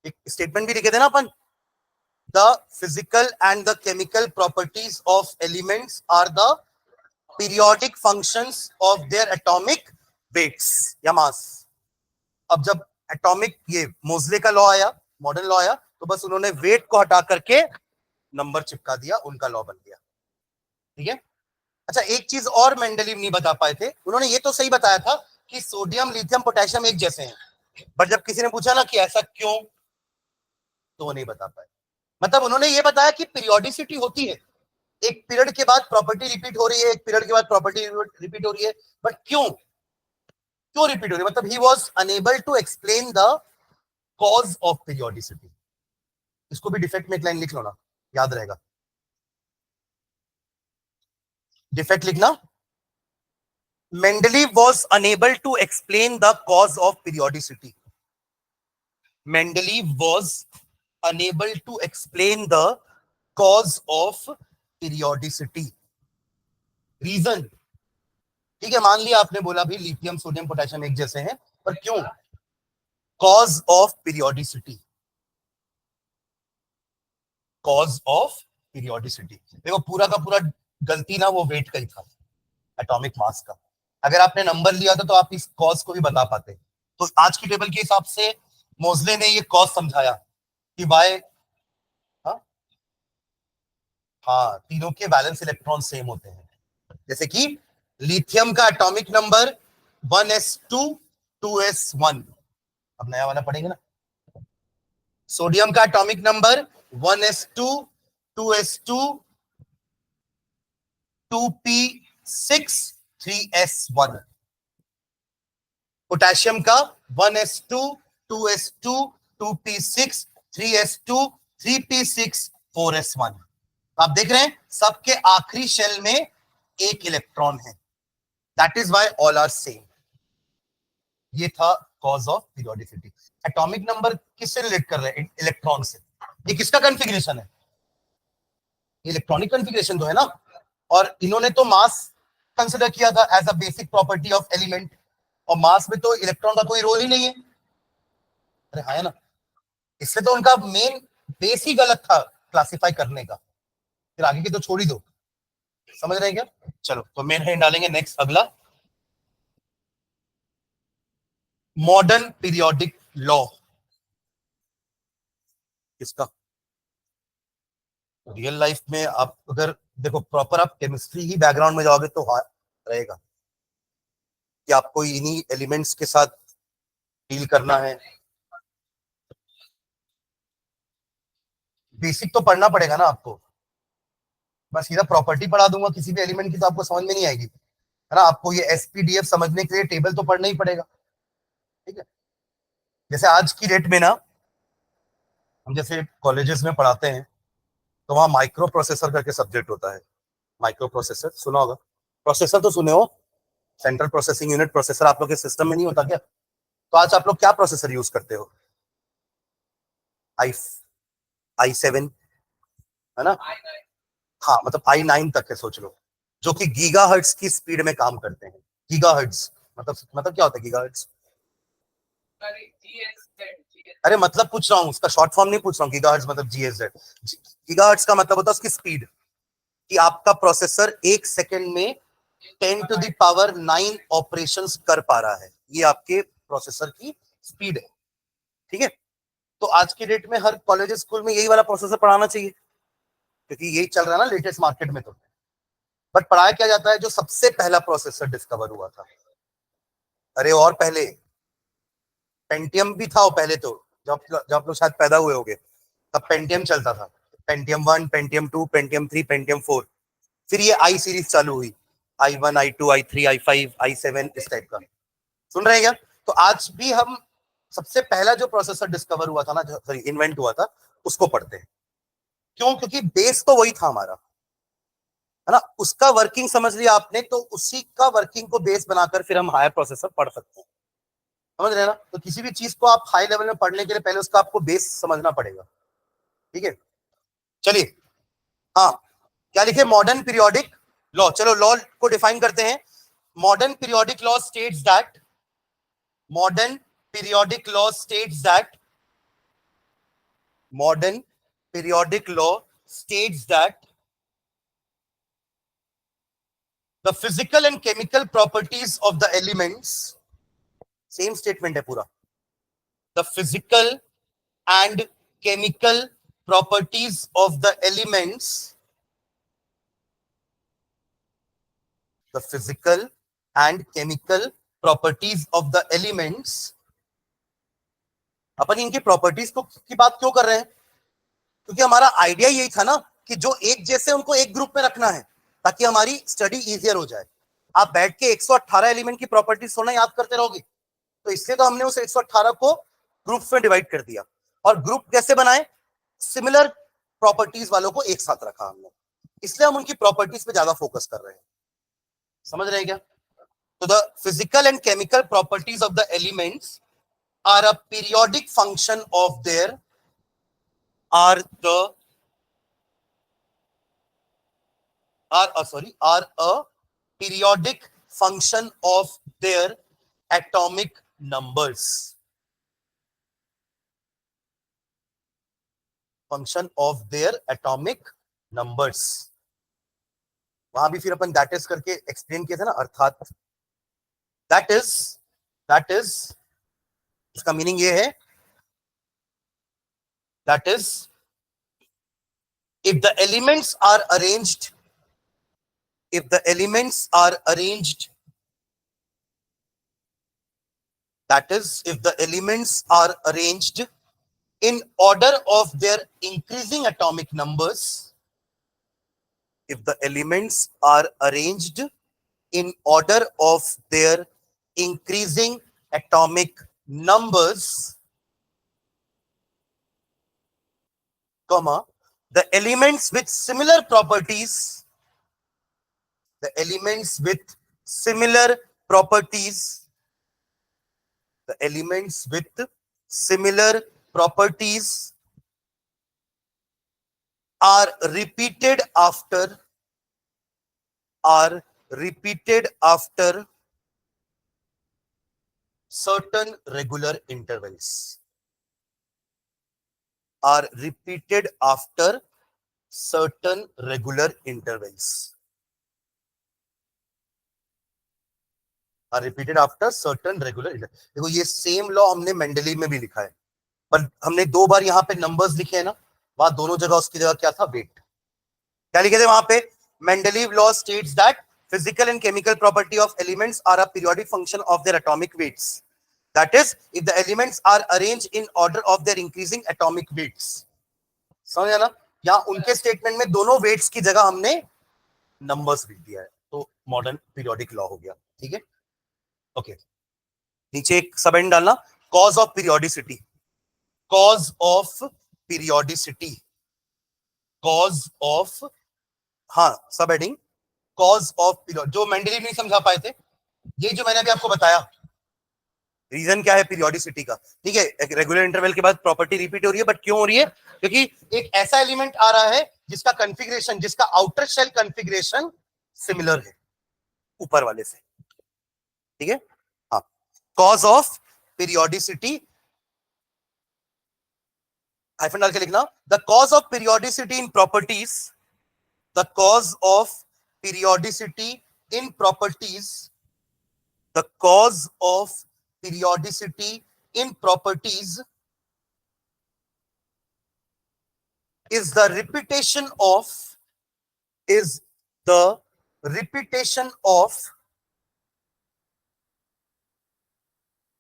एक स्टेटमेंट भी लिखे थे ना अपन, the physical and the chemical properties of elements are the periodic functions of their atomic weights या mass. अब जब एटॉमिक ये मोजले का लॉ आया, मॉडर्न लॉ आया, तो बस उन्होंने वेट को हटा करके नंबर चिपका दिया, उनका लॉ बन गया. ठीक है. अच्छा, एक चीज और मेंडलीव नहीं बता पाए थे. उन्होंने ये तो सही बताया था कि सोडियम लिथियम पोटेशियम एक जैसे हैं, बट जब किसी ने पूछा ना कि ऐसा क्यों, तो वो नहीं बता पाए. मतलब उन्होंने ये बताया कि पीरियोडिसिटी होती है, एक पीरियड के बाद प्रॉपर्टी रिपीट हो रही है, एक पीरियड के बाद प्रॉपर्टी रिपीट हो रही है, बट क्यों रिपीट हो रही है? मतलब he was unable to explain the cause of periodicity. इसको भी डिफेक्ट में एक लाइन लिख लो ना, याद रहेगा. डिफेक्ट लिखना, Mendeleev was unable to explain the cause of periodicity. Mendeleev was unable to explain the cause of periodicity. Reason, ठीक है, मान लिया आपने बोला भी लिथियम सोडियम पोटेशियम एक जैसे हैं, पर क्यों? Cause of periodicity. Cause of periodicity. देखो, पूरा का पूरा गलती ना वो वेट का ही था, एटॉमिक मास का. अगर आपने नंबर लिया था तो आप इस कॉज को भी बता पाते. तो आज की टेबल के हिसाब से मोजले ने ये कॉज समझाया कि वाई, हाँ, तीनों के वैलेंस इलेक्ट्रॉन सेम होते हैं. जैसे कि लिथियम का एटॉमिक नंबर 1s2 2s1, अब नया वाला पढ़ेंगे ना. सोडियम का atomic number 1s2 2s2 2p6 3s1, potassium का 1s2 2s2 2p6 3s2 3p6 4s1। आप देख रहे हैं सबके आखिरी शेल में एक इलेक्ट्रॉन है, that is why all are same. ये था cause of periodicity. Atomic number किससे रिलेट कर रहे हैं? इलेक्ट्रॉन से। ये किसका कॉन्फ़िगरेशन है? इलेक्ट्रॉनिक कॉन्फ़िगरेशन तो है ना। और इन्होंने तो मास कंसिडर किया था as a basic property of element, और मास में तो इलेक्ट्रॉन का कोई रोल ही नहीं है। अरे हाँ है ना, इससे तो उनका मेन बेस ही गलत था क्लासिफाई करने का, फिर आगे की तो छोड़ ही दो। समझ रहे हैं क्या? चलो तो मेन हेड डालेंगे नेक्स्ट, अगला मॉडर्न पीरियोडिक लॉ। किसका? रियल लाइफ में आप अगर देखो प्रॉपर आप केमिस्ट्री ही बैकग्राउंड में जाओगे तो हाँ रहेगा कि आपको इन्हीं एलिमेंट्स के साथ डील करना है। बेसिक तो पढ़ना पड़ेगा ना आपको। मैं सीधा प्रॉपर्टी पढ़ा दूंगा किसी भी एलिमेंट की तो आपको समझ में नहीं आएगी, है ना। आपको ये एसपीडीएफ समझने के लिए टेबल तो पढ़ना ही पड़ेगा, ठीक है। जैसे आज की डेट में ना हम जैसे कॉलेजेस में पढ़ाते हैं तो वहां माइक्रो प्रोसेसर करके सब्जेक्ट होता है। माइक्रो प्रोसेसर सुना होगा, प्रोसेसर तो सुने हो, सेंट्रल प्रोसेसिंग यूनिट प्रोसेसर आप लोग के सिस्टम में नहीं होता क्या? तो आज आप लोग क्या प्रोसेसर यूज करते हो? आई i7, है ना। हाँ मतलब i9 तक है सोच लो, जो कि गीगाहर्ट्ज की स्पीड में काम करते हैं। गीगाहर्ट्ज मतलब क्या होता है गीगाहर्ट्ज? अरे मतलब पूछ रहा हूँ, उसका शॉर्ट फॉर्म नहीं पूछ रहा हूँ। गीगाहर्ट्ज मतलब जीएसजेड। गीगाहर्ट्ज का मतलब होता है उसकी स्पीड, कि आपका प्रोसेसर एक सेकंड में 10⁹ ऑपरेशंस कर पा रहा है। ये आपके प्रोसेसर की स्पीड है, ठीक है। तो आज की डेट में हर कॉलेज स्कूल में यही वाला प्रोसेसर पढ़ाना चाहिए, क्योंकि यही चल रहा है ना लेटेस्ट मार्केट में। तो बट पढ़ाया क्या जाता है? जो सबसे पहला प्रोसेसर डिस्कवर हुआ था। अरे और पहले पेंटियम भी था, वो पहले तो जब आप लोग शायद पैदा हुए होंगे तब पेंटियम चलता था। पेंटियम 1, पेंटियम 2, पेंटियम 3, पेंटियम 4, फिर ये आई सीरीज चालू हुई, i1 i2 i3 i5 i7 इस टाइप का। सुन रहे हैं क्या? तो आज भी हम सबसे पहला जो प्रोसेसर डिस्कवर हुआ था ना, सॉरी इन्वेंट हुआ था, उसको पढ़ते हैं। क्यों? क्योंकि बेस तो वही था हमारा, है ना। उसका वर्किंग समझ लिया आपने तो उसी का वर्किंग को बेस बनाकर फिर हम हायर प्रोसेसर पढ़ सकते हैं। समझ रहे हैं ना। तो किसी भी चीज को आप हाई लेवल में पढ़ने के लिए पहले उसका आपको बेस समझना पड़ेगा, ठीक है। चलिए हाँ, क्या लिखे? Modern periodic law. चलो लॉ को डिफाइन करते हैं। Modern periodic law states that, modern periodic law states that, modern periodic law states that the physical and chemical properties of the elements, same statement है पूरा, the physical and chemical properties of the elements, the physical and chemical properties of the elements। अपन इनकी properties को की बात क्यों कर रहे हैं? क्योंकि हमारा आइडिया यही था ना कि जो एक जैसे उनको एक ग्रुप में रखना है ताकि हमारी स्टडी इजियर हो जाए। आप बैठ के 118 एलिमेंट की प्रॉपर्टीज थोड़ा याद करते रहोगे, तो इसलिए तो हमने उस 118 को ग्रुप्स में डिवाइड कर दिया। और ग्रुप कैसे बनाए? सिमिलर प्रॉपर्टीज वालों को एक साथ रखा हमने, इसलिए हम उनकी प्रॉपर्टीज पे ज्यादा फोकस कर रहे हैं। समझ रहे हैं क्या? तो the physical and chemical properties of the elements are a periodic function of their, are a periodic function of their atomic numbers, function of their atomic numbers। वहां भी फिर अपन दैट इज करके एक्सप्लेन किया था ना, अर्थात दैट इज इसका meaning ये है, that is if the elements are arranged, if the elements are arranged, that is if the elements are arranged in order of their increasing atomic numbers, if the elements are arranged in order of their increasing atomic numbers, comma, the elements with similar properties, the elements with similar properties, the elements with similar properties are repeated after certain regular intervals, are repeated after certain regular intervals, are repeated after certain regular intervals. देखो ये same law हमने Mendeleev में भी लिखा है, पर हमने दो बार यहाँ पे नंबर्स लिखे हैं ना, वहां दोनों जगह उसकी जगह क्या था, वेट। क्या लिखे थे वहां पे, Mendeleev law states that physical and chemical property of elements are a periodic function of their atomic weights. That is, if the elements are arranged in order of their increasing atomic weights. समझ ना, यहाँ उनके statement में दोनों weights की जगह हमने numbers लिख दिया है, तो मॉडर्न पीरियोडिक लॉ हो गया। ठीक है, ओके। नीचे एक सब हेडिंग डालना, cause of periodicity, cause of periodicity, cause of, हाँ सब हेडिंग कॉज ऑफ पीरियड, जो मेंडलीव नहीं समझा पाए थे, ये जो मैंने अभी आपको बताया, रीजन क्या है पीरियोडिसिटी का। ठीक है, एक रेगुलर इंटरवल के बाद प्रॉपर्टी रिपीट हो रही है, बट क्यों हो रही है, क्योंकि एक ऐसा एलिमेंट आ रहा है जिसका कॉन्फ़िगरेशन, जिसका आउटर शेल कॉन्फ़िगरेशन सिमिलर है ऊपर वाले से। ठीक है, हाँ, कॉज ऑफ पीरियोडिसिटी, हाइफन डाल के लिखना, the cause of periodicity in properties, the cause of periodicity in properties, the cause of periodicity in properties is the repetition of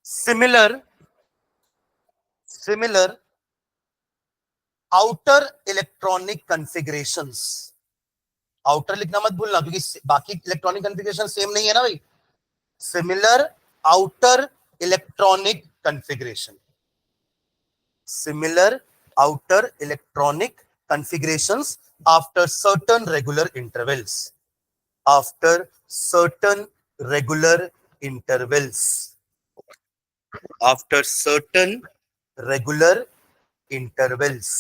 similar outer electronic configurations. Outer लिखना मत भूलना, क्योंकि बाकी electronic configuration same नहीं है ना भाई। Similar outer electronic configuration, similar outer electronic configurations after certain regular intervals, after certain regular intervals, after certain regular intervals.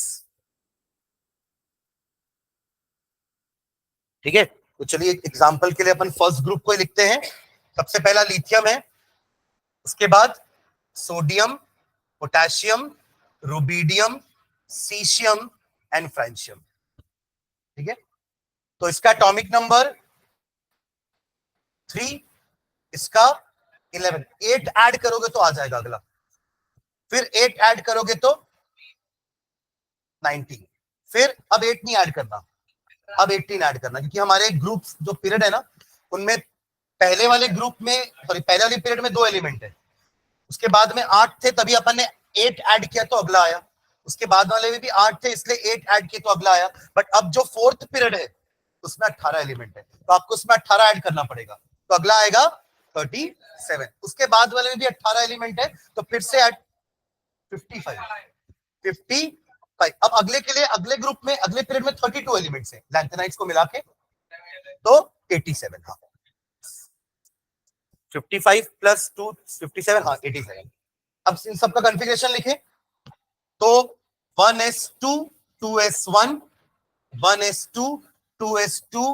ठीक है, तो चलिए एग्जांपल के लिए अपन फर्स्ट ग्रुप को ही लिखते हैं। सबसे पहला लिथियम है, उसके बाद sodium, potassium, rubidium, caesium and francium. ठीक है, तो इसका एटॉमिक नंबर 3, इसका 11, 8 ऐड करोगे तो आ जाएगा अगला, फिर 8 ऐड करोगे तो 19, फिर अब 8 नहीं ऐड करना, अब 18 ऐड करना, क्योंकि हमारे ग्रुप जो पीरियड है ना, उनमें पहले वाले ग्रुप में, सॉरी पहले वाले पीरियड में 2 एलिमेंट है, उसके बाद में 8 थे, तभी अपन ने 8 ऐड किया तो अगला आया, उसके बाद वाले में भी 8 थे इसलिए 8 ऐड किए तो अगला आया, बट अब जो फोर्थ पीरियड है उसमें 18 एलिमेंट है, तो आपको उसमें 18 ऐड करना पड़ेगा, तो अगला आएगा 37, उसके बाद वाले में भी 18 एलिमेंट है, तो फिर से ऐड 55। अब अगले के लिए, अगले ग्रुप में, अगले पीरियड में 32 एलिमेंट्स हैं लैंथेनाइट्स को मिला के, तो 87, हाँ 55 प्लस 2 57, हाँ 87। अब इन सबका कॉन्फ़िगरेशन लिखें, तो 1s2 2s1 1s2 2s2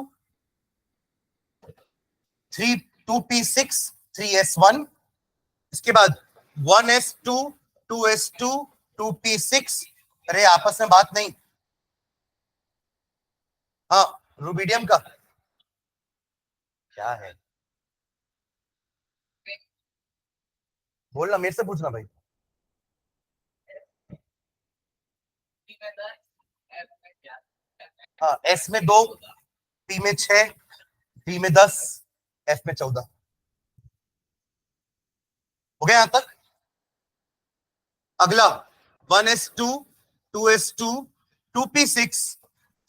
2p6 3s1, इसके बाद 1s2 2s2 2p6, अरे आपस में बात नहीं, हाँ रुबिडियम का क्या है, बोलना, मेरे से पूछना भाई। हाँ, एस में 2, पी में 6, डी में 10, एफ में 14, हो गया यहां तक। अगला 1s2 2s2 2p6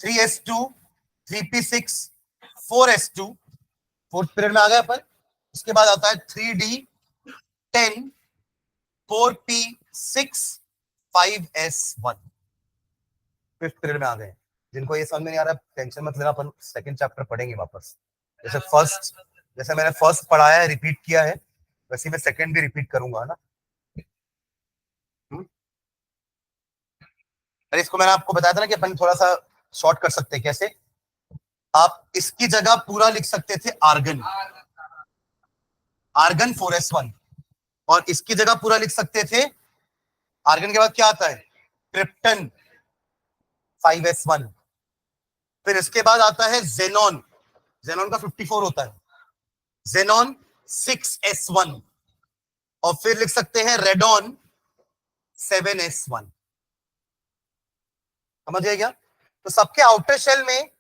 3s2 3p6 4s2, fourth period में आ गया अपन। उसके बाद आता है 3d10 4p6 5s1, fifth period में आ गए। जिनको ये समझ में नहीं आ रहा टेंशन मत लेना, अपन सेकंड चैप्टर पढ़ेंगे वापस। जैसे मैंने फर्स्ट पढ़ाया है, रिपीट किया है, वैसे मैं सेकंड भी रिपीट करूंगा ना। अरे इसको मैंने आपको बताया था ना कि अपन थोड़ा सा शॉर्ट कर सकते हैं। कैसे? आप इसकी जगह पूरा लिख सकते थे आर्गन, आर्गन 4s1, और इसकी जगह पूरा लिख सकते थे, आर्गन के बाद क्या आता है, क्रिप्टन 5s1। फिर इसके बाद आता है जेनॉन, जेनॉन का 54 होता है, जेनॉन 6s1, और फिर लिख सकते हैं रेडॉन 7s1। समझ गए क्या? तो सबके आउटर शेल में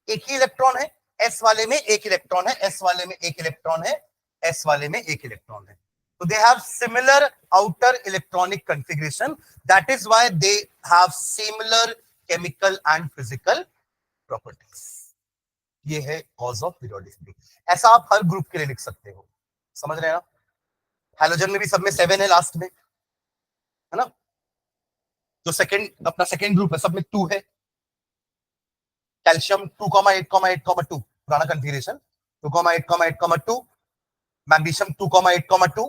एक ही इलेक्ट्रॉन है, एस वाले में एक इलेक्ट्रॉन है, एस वाले में एक इलेक्ट्रॉन है, एस वाले में एक इलेक्ट्रॉन है। तो they have similar outer electronic configuration, that is why they have similar chemical and physical properties. ये है कॉज ऑफ पीरियोडिसिटी। ऐसा आप हर ग्रुप के लिए लिख सकते हो, समझ रहे हैं ना? हैलोजन में भी सब में 7 है लास्ट में, है ना? जो सेकंड अपना सेकंड ग्रुप है सब में 2 है। कैल्शियम 2,8,8,2 पुराना configuration, 2,8,8,2, magnesium 2,8,2,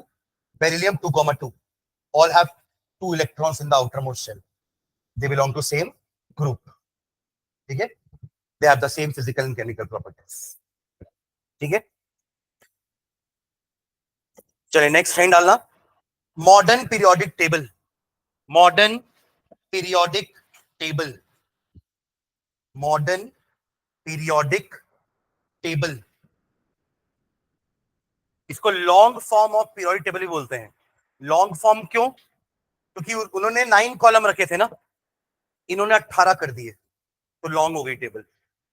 beryllium 2,2, all have 2 electrons in the outermost shell. They belong to same group. ठीक है? They have the same physical and chemical properties. ठीक है? चलिए नेक्स्ट लाइन डालना, modern periodic table, modern periodic table, modern periodic table. इसको long form of periodic table भी बोलते हैं। लॉन्ग फॉर्म क्यों? क्योंकि उन्होंने 9 कॉलम रखे थे ना, इन्होंने 18 कर दिए, तो लॉन्ग हो गई टेबल।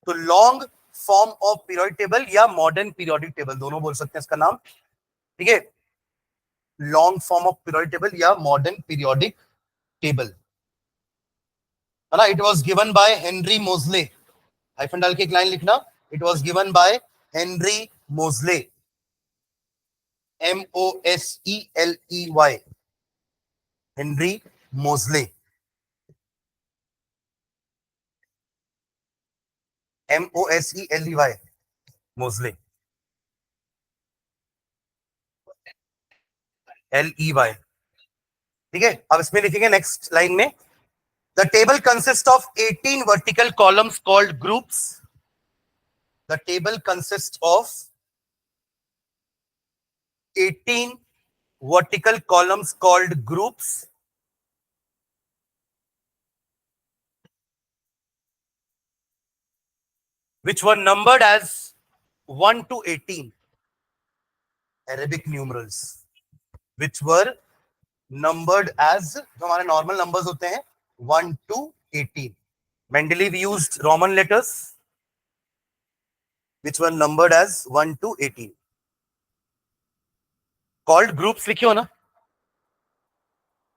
तो long form of periodic table या मॉडर्न पीरियोडिक टेबल दोनों बोल सकते हैं इसका नाम। ठीक है? Long form of periodic table या मॉडर्न पीरियोडिक टेबल, है ना? It was given by Henry मोजले, हाइफन डाल के एक लाइन लिखना, it was given by Henry मोजले, MOSELEY, हेनरी मोजले, MOSELEY, मोजले, LEY। ठीक है? अब इसमें लिखेंगे नेक्स्ट लाइन में, the table consist of 18 vertical columns called groups, the table consist of 18 vertical columns called groups, which were numbered as 1 to 18 Arabic numerals, which were numbered as, जो हमारे normal numbers होते हैं 1 to 18. Mendeleev used Roman letters which were numbered as 1 to 18. Called groups लिखे हो ना,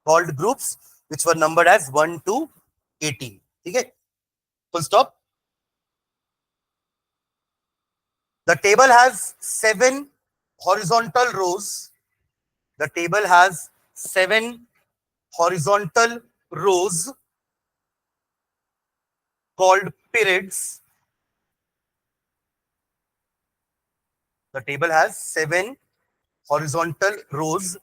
called groups which were numbered as 1 to 18. ठीक है? Full stop. The table has 7 horizontal rows. The table has 7 horizontal rows called periods. The table has 7 horizontal rows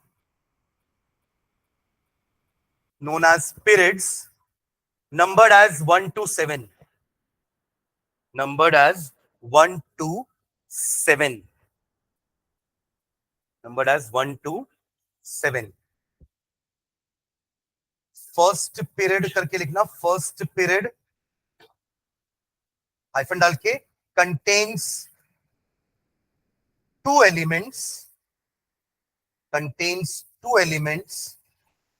known as periods, numbered as 1 to 7. Numbered as 1 to 7. Numbered as 1 to 7. First period करके लिखना, first period hyphen डाल के, contains 2 elements, contains 2 elements,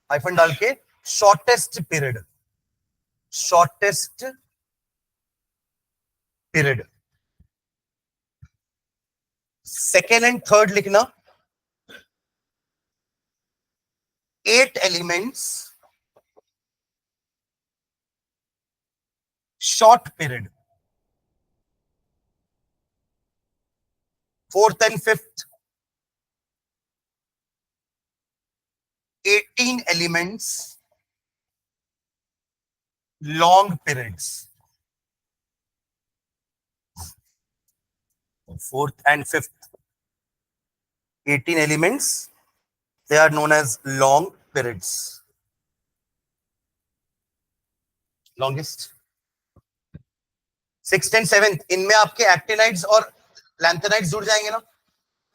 hyphen डाल के, shortest period, shortest period. Second and third लिखना, 8 elements, short period, fourth and fifth 18 elements long periods. Fourth and fifth 18 elements, they are known as long periods. Longest. Sixth and seventh, इनमें आपके actinides और lanthanides जुड़ जाएंगे ना,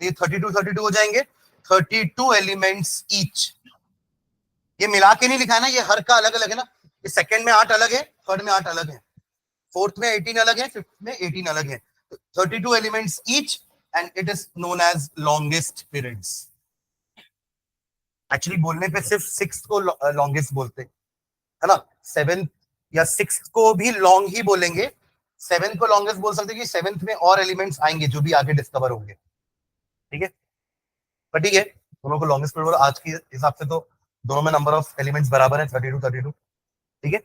ये 32 हो जाएंगे, 32 एलिमेंट्स ईच। ये मिला के नहीं लिखा है ना, ये हर का अलग अलग है ना, ये सेकंड में 8 अलग है, थर्ड में 8 अलग है, फोर्थ में 18 अलग है, फिफ्थ में 18 अलग है, 32 elements each and it is known as longest periods. Actually बोलने पे सिर्फ सिक्स्थ को लॉन्गेस्ट बोलते है ना, सेवेंथ या सिक्स्थ को भी लॉन्ग ही बोलेंगे, सेवेंथ को लॉन्गेस्ट बोल सकते हैं कि सेवेंथ में और एलिमेंट्स आएंगे जो भी आगे डिस्कवर होंगे, ठीक है। पर ठीक है, दोनों को लॉन्गेस्ट पीरियड, आज के हिसाब से तो दोनों में नंबर ऑफ एलिमेंट्स बराबर है, 32, ठीक है।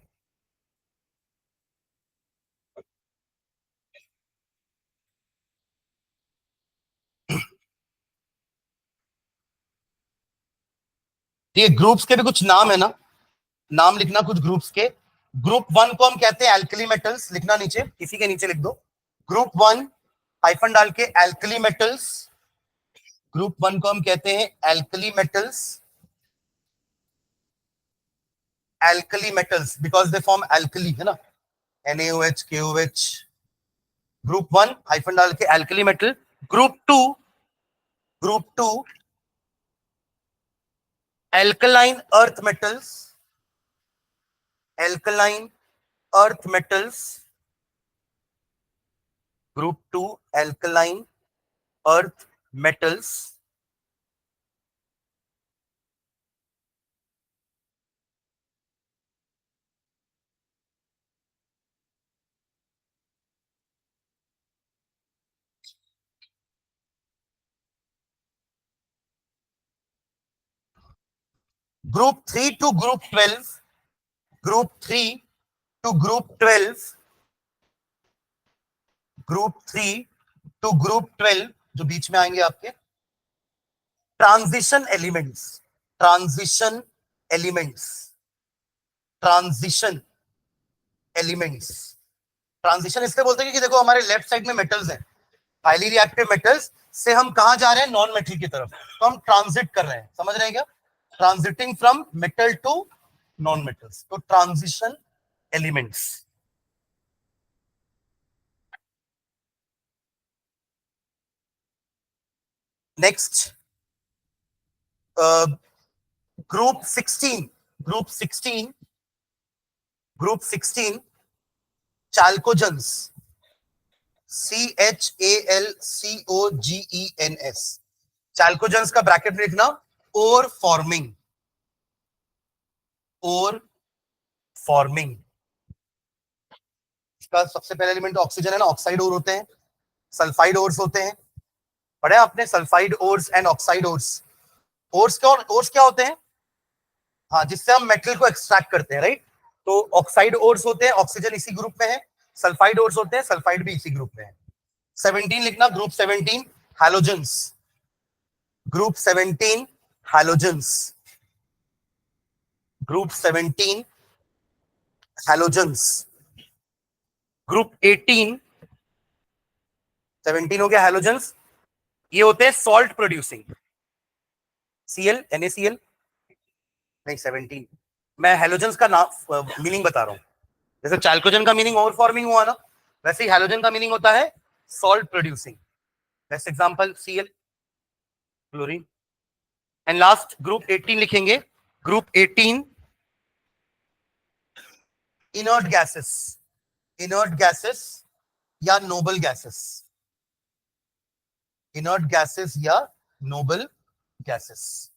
ये ग्रुप्स के भी कुछ नाम है ना, नाम लिखना कुछ ग्रुप्स के। ग्रुप 1 को हम कहते हैं एल्कली मेटल्स, लिखना नीचे, किसी के नीचे लिख दो, ग्रुप 1 हाइफन डाल के एल्कली मेटल्स। ग्रुप 1 को हम कहते हैं alkali metals, alkali metals because they form alkali, है ना, NaOH KOH। ग्रुप 1 हाइफन डाल के alkali metal. Group 2 alkaline earth metals, alkaline earth metals. Group 2 alkaline earth metals. Group 3 to group 12, group 3 to group 12, group 3 to group 12 जो बीच में आएंगे आपके transition elements, transition elements, transition elements. Transition इसलिए बोलते हैं कि देखो हमारे लेफ्ट साइड में मेटल्स हैं, हाईली रिएक्टिव मेटल्स से हम कहां जा रहे हैं, नॉन मेटल की तरफ, तो हम ट्रांजिट कर रहे हैं, समझ रहे हैं क्या, transiting from metal to non metals, तो transition elements. Next group 16, group 16, group 16 chalcogens, CHALCOGENS। Chalcogens का ब्रैकेट में लिखना, ओर फॉर्मिंग, ओर फॉर्मिंग। इसका सबसे पहले एलिमेंट ऑक्सीजन है ना, ऑक्साइड ओर होते हैं, सल्फाइड ओर्स होते हैं, पढ़े आपने, sulphide ores and oxide ores. Ores क्या होते हैं, हाँ, जिससे हम मेटल को एक्सट्रैक्ट करते हैं, राइट। तो ऑक्साइड ओर्स होते हैं, ऑक्सीजन इसी ग्रुप में है, सल्फाइड ओर्स होते हैं, सल्फाइड भी इसी ग्रुप में है। 17 लिखना, group 17 halogens, group 17 halogens, group 17 halogens. Group 18, 17 हो गया हैलोजेंस, ये होते हैं सॉल्ट प्रोड्यूसिंग, Cl NaCl, नहीं 17, मैं हैलोजेंस का नाम मीनिंग बता रहा हूं, जैसे चाल्कोजेन का मीनिंग ओवर फॉर्मिंग हुआ ना, वैसे ही हैलोजन का मीनिंग होता है salt producing. Best example Cl, chlorine. And last group 18 लिखेंगे, group 18 inert gases, inert gases या नोबल गैसेस, इनर्ट गैसेस या नोबल गैसेस।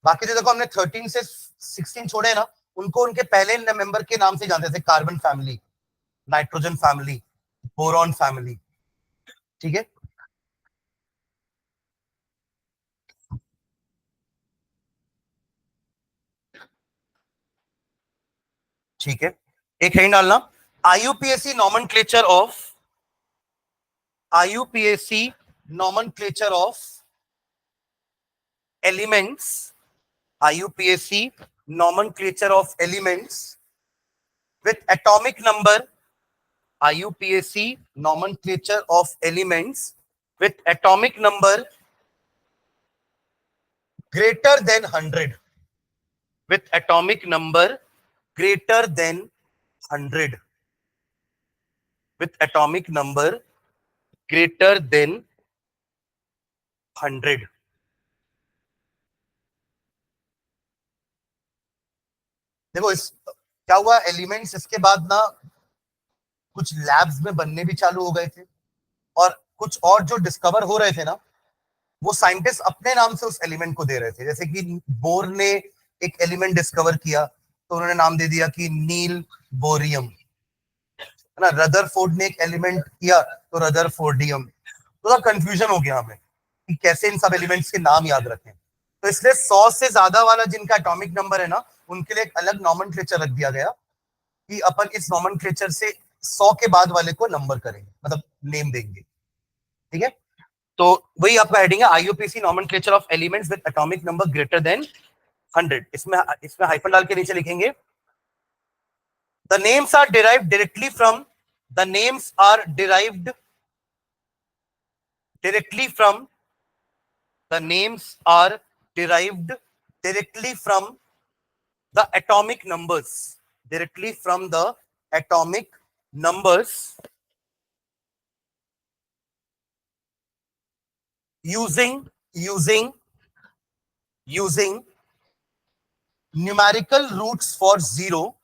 बाकी जो देखो हमने 13 से 16 छोड़े ना, उनको उनके पहले मेंबर के नाम से जानते थे, carbon family, nitrogen family, boron family, ठीक है। ठीक है, एक हेडिंग डालना, IUPAC nomenclature of, IUPAC nomenclature of elements, IUPAC, nomenclature of elements with atomic number, IUPAC, nomenclature of elements with atomic number greater than 100, with atomic number greater than 100, with atomic number greater than 100. देखो इस क्या हुआ, elements इसके बाद ना कुछ labs में बनने भी चालू हो गए थे, और कुछ और जो डिस्कवर हो रहे थे ना, वो साइंटिस्ट अपने नाम से उस एलिमेंट को दे रहे थे। जैसे कि बोर ने एक एलिमेंट डिस्कवर किया तो उन्होंने नाम दे दिया कि नील बोरियम, है ना। रदरफोर्ड ने एक एलिमेंट किया तो रदरफोर्डियम। थोड़ा कंफ्यूजन हो गया हमें कि कैसे इन सब एलिमेंट्स के नाम याद रखें, तो इसलिए 100 से ज्यादा वाला जिनका एटॉमिक नंबर है ना, उनके लिए एक अलग नॉमेनक्लेचर रख दिया गया कि अपन इस नॉमेनक्लेचर से 100 के बाद वाले को नंबर करेंगे, मतलब नेम देंगे, ठीक है। तो वही आपका हेडिंग है, IUPAC nomenclature of elements with atomic number greater than 100। इसमें हाइफन डाल के नीचे लिखेंगे the names are derived directly from the names are derived directly from the names are derived directly from the atomic numbers, directly from the atomic numbers using numerical roots for 0,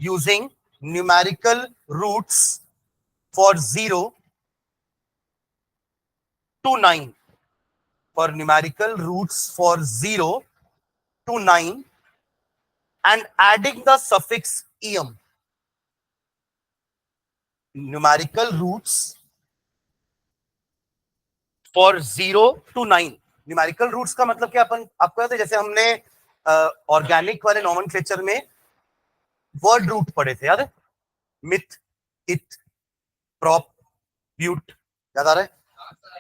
using numerical roots for 0 to 9, for numerical roots for 0 to 9 and adding the suffix em. Numerical roots for 0 to 9. Numerical roots का मतलब क्या, अपन आपको याद है जैसे हमने organic वाले nomenclature में वर्ड रूट पढ़े थे, याद है, मिथ, इत, प्रॉप, ब्यूट, याद आ रहा है,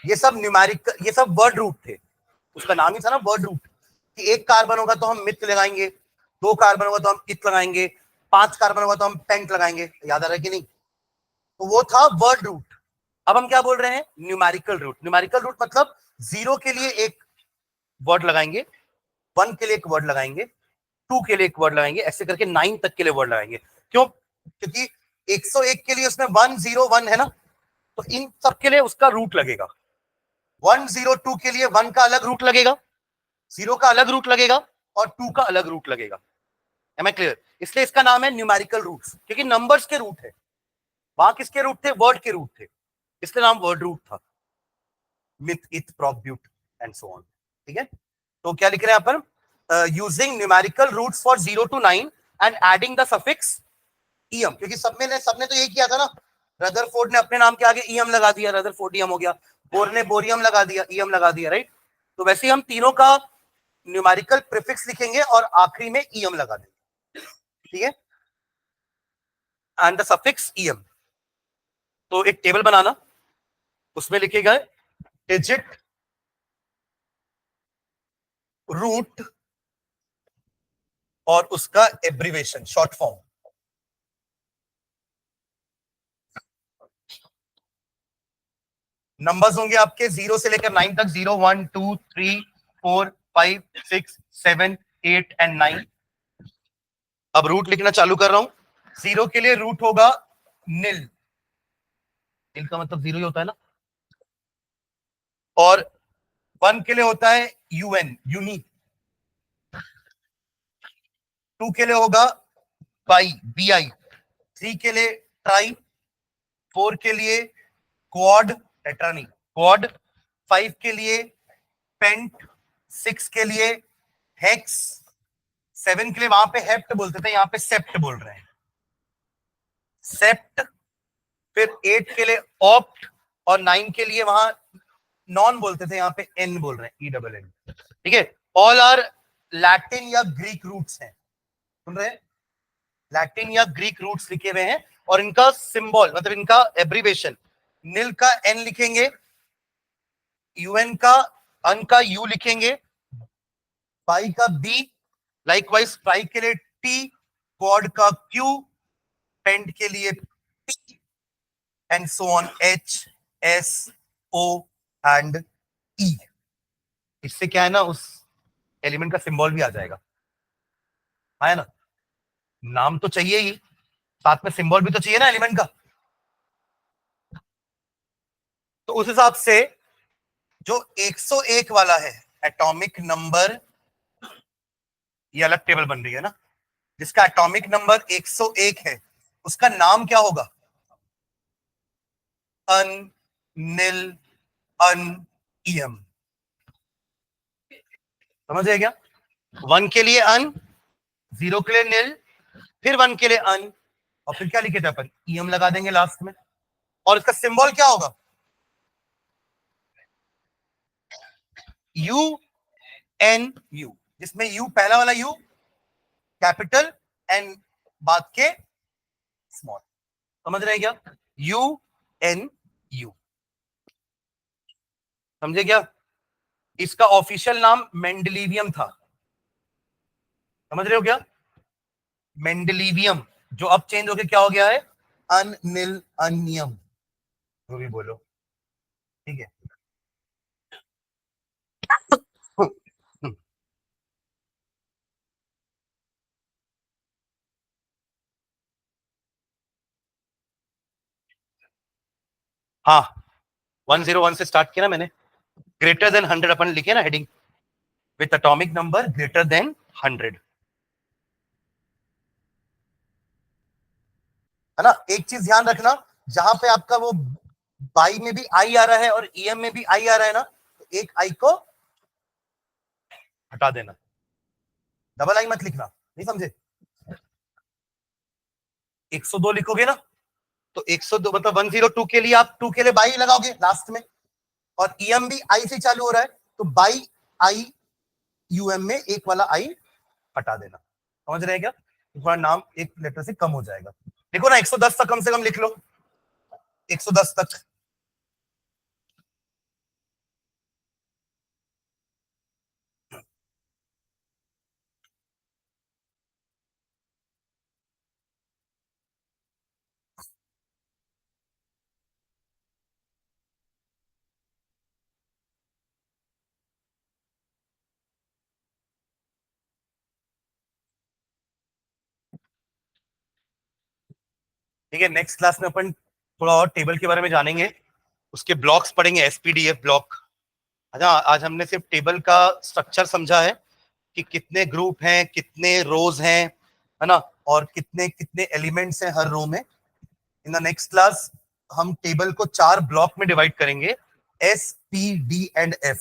ये सब न्यूमेरिकल, ये सब वर्ड रूट थे, उसका नाम ही था ना वर्ड रूट, कि एक कार्बन होगा तो हम मिथ लगाएंगे, 2 कार्बन होगा तो हम इत लगाएंगे, 5 कार्बन होगा तो हम पेंट लगाएंगे, याद आ रहा है कि नहीं, तो वो था वर्ड रूट। अब हम क्या बोल रहे हैं, न्यूमेरिकल रूट। न्यूमेरिकल रूट मतलब 0 के लिए एक वर्ड लगाएंगे, 1 के लिए एक वर्ड लगाएंगे, 2 के लिए एक वर्ड लगाएंगे, ऐसे करके 9 तक के लिए वर्ड लगाएंगे। क्यों? क्योंकि 101 के लिए उसमें 101 है ना, तो इन सब के लिए उसका रूट लगेगा। 102 के लिए 1 का अलग रूट लगेगा, 0 का अलग रूट लगेगा और 2 का अलग रूट लगेगा। Am I clear? इसलिए इसका नाम है न्यूमेरिकल रूट्स, क्योंकि नंबर्स के रूट है। वहां किसके रूट थे? वर्ड के रूट थे, इसलिए नाम वर्ड रूट था। Meth, eth, prop, but and so on, ठीक है। तो क्या लिख रहे हैं अपन, using numerical roots for 0 to 9 and adding the suffix ium, क्योंकि सबने तो यही किया था ना, रदरफोर्ड ने अपने नाम के आगे ईएम लगा दिया, रदरफोर्डियम हो गया, बोर ने बोरियम लगा दिया, ईएम लगा दिया, राइट। तो वैसे ही हम तीनों का न्यूमेरिकल प्रीफिक्स लिखेंगे और आखिरी में ईएम लगा देंगे, ठीक है, एंड द सफिक्स ईएम। तो एक टेबल बनाना, उसमें लिखेगा डिजिट रूट और उसका एब्रीवेशन, शॉर्ट फॉर्म। नंबर्स होंगे आपके 0 से लेकर 9 तक, 0, 1, 2, 3, 4, 5, 6, 7, 8 एंड 9। अब रूट लिखना चालू कर रहा हूं। 0 के लिए रूट होगा नील, नील का मतलब 0 ही होता है ना, और 1 के लिए होता है यूएन, यूनी। 2 के लिए होगा बाई, BI। 3 के लिए ट्राई, 4 के लिए क्वाड, टेट्रा नहीं, क्वाड। 5 के लिए पेंट, 6 के लिए हेक्स, 7 के लिए वहां पे हेप्ट बोलते थे, यहां पे सेप्ट बोल रहे हैं, सेप्ट। फिर 8 के लिए ऑप्ट, और 9 के लिए वहां नॉन बोलते थे, यहां पे एन बोल रहे हैं, ENN, ठीक है। ऑल आर लैटिन या ग्रीक रूट्स हैं, सुन रहे हैं, लैटिन या ग्रीक रूट्स लिखे हुए हैं, और इनका सिंबल मतलब इनका एब्रीवेशन, नील का N लिखेंगे, यूएन का अन का यू लिखेंगे, बाई का बी, लाइकवाइज ट्राई के लिए टी, क्वाड का क्यू, पेंट के लिए P, and so on H, S, O and E. इससे क्या है ना, उस एलिमेंट का सिंबल भी आ जाएगा, है ना। नाम तो चाहिए ही, साथ में सिंबल भी तो चाहिए ना एलिमेंट का। तो उस हिसाब से जो 101 वाला है एटॉमिक नंबर, ये अलग टेबल बन रही है ना, जिसका एटॉमिक नंबर 101 है, उसका नाम क्या होगा? अन, निल, अन, ईएम। समझ गए क्या? 1 के लिए अन, 0 के लिए निल, फिर 1 के लिए अन, और फिर क्या लिखे थे अपन? ईएम लगा देंगे लास्ट में। और इसका सिंबल क्या होगा? यू एन यू, जिसमें यू पहला वाला यू कैपिटल, एन बाद के स्मॉल। समझ रहे हैं क्या? U N U. समझे क्या? इसका ऑफिशियल नाम मेंडलीवियम था। समझ रहे हो क्या? मेंडलीवियम, जो अब चेंज होके क्या हो गया है? अनिल अनियम, जो भी बोलो, ठीक है। हाँ, 101 से स्टार्ट किया ना मैंने। ग्रेटर देन 100 अपन लिखे ना heading, with atomic number greater than 100, है ना। एक चीज ध्यान रखना, जहां पे आपका वो बाई में भी आई आ रहा है और ईएम में भी आई आ रहा है ना, तो एक आई को हटा देना, डबल आई मत लिखना, नहीं समझे? 102 लिखोगे ना, तो 102 मतलब 102 के लिए आप 2 के लिए बाई लगाओगे लास्ट में, और ईएम भी आई से चालू हो रहा है, तो बाई आई यूएम में एक वाला आई हटा देना। समझ रहे हैं क्या? थोड़ा नाम एक लेटर से कम हो जाएगा। देखो ना, 110 तक कम से कम लिख लो, 110 तक। ठीक है, नेक्स्ट क्लास में अपन थोड़ा और टेबल के बारे में जानेंगे, उसके ब्लॉक्स पढ़ेंगे, एसपीडीएफ ब्लॉक। अच्छा, आज हमने सिर्फ टेबल का स्ट्रक्चर समझा है कि कितने ग्रुप हैं, कितने रोज हैं, है ना, और कितने कितने एलिमेंट्स हैं हर रो में। इन द नेक्स्ट क्लास हम टेबल को 4 ब्लॉक में डिवाइड करेंगे, S, P, D and F.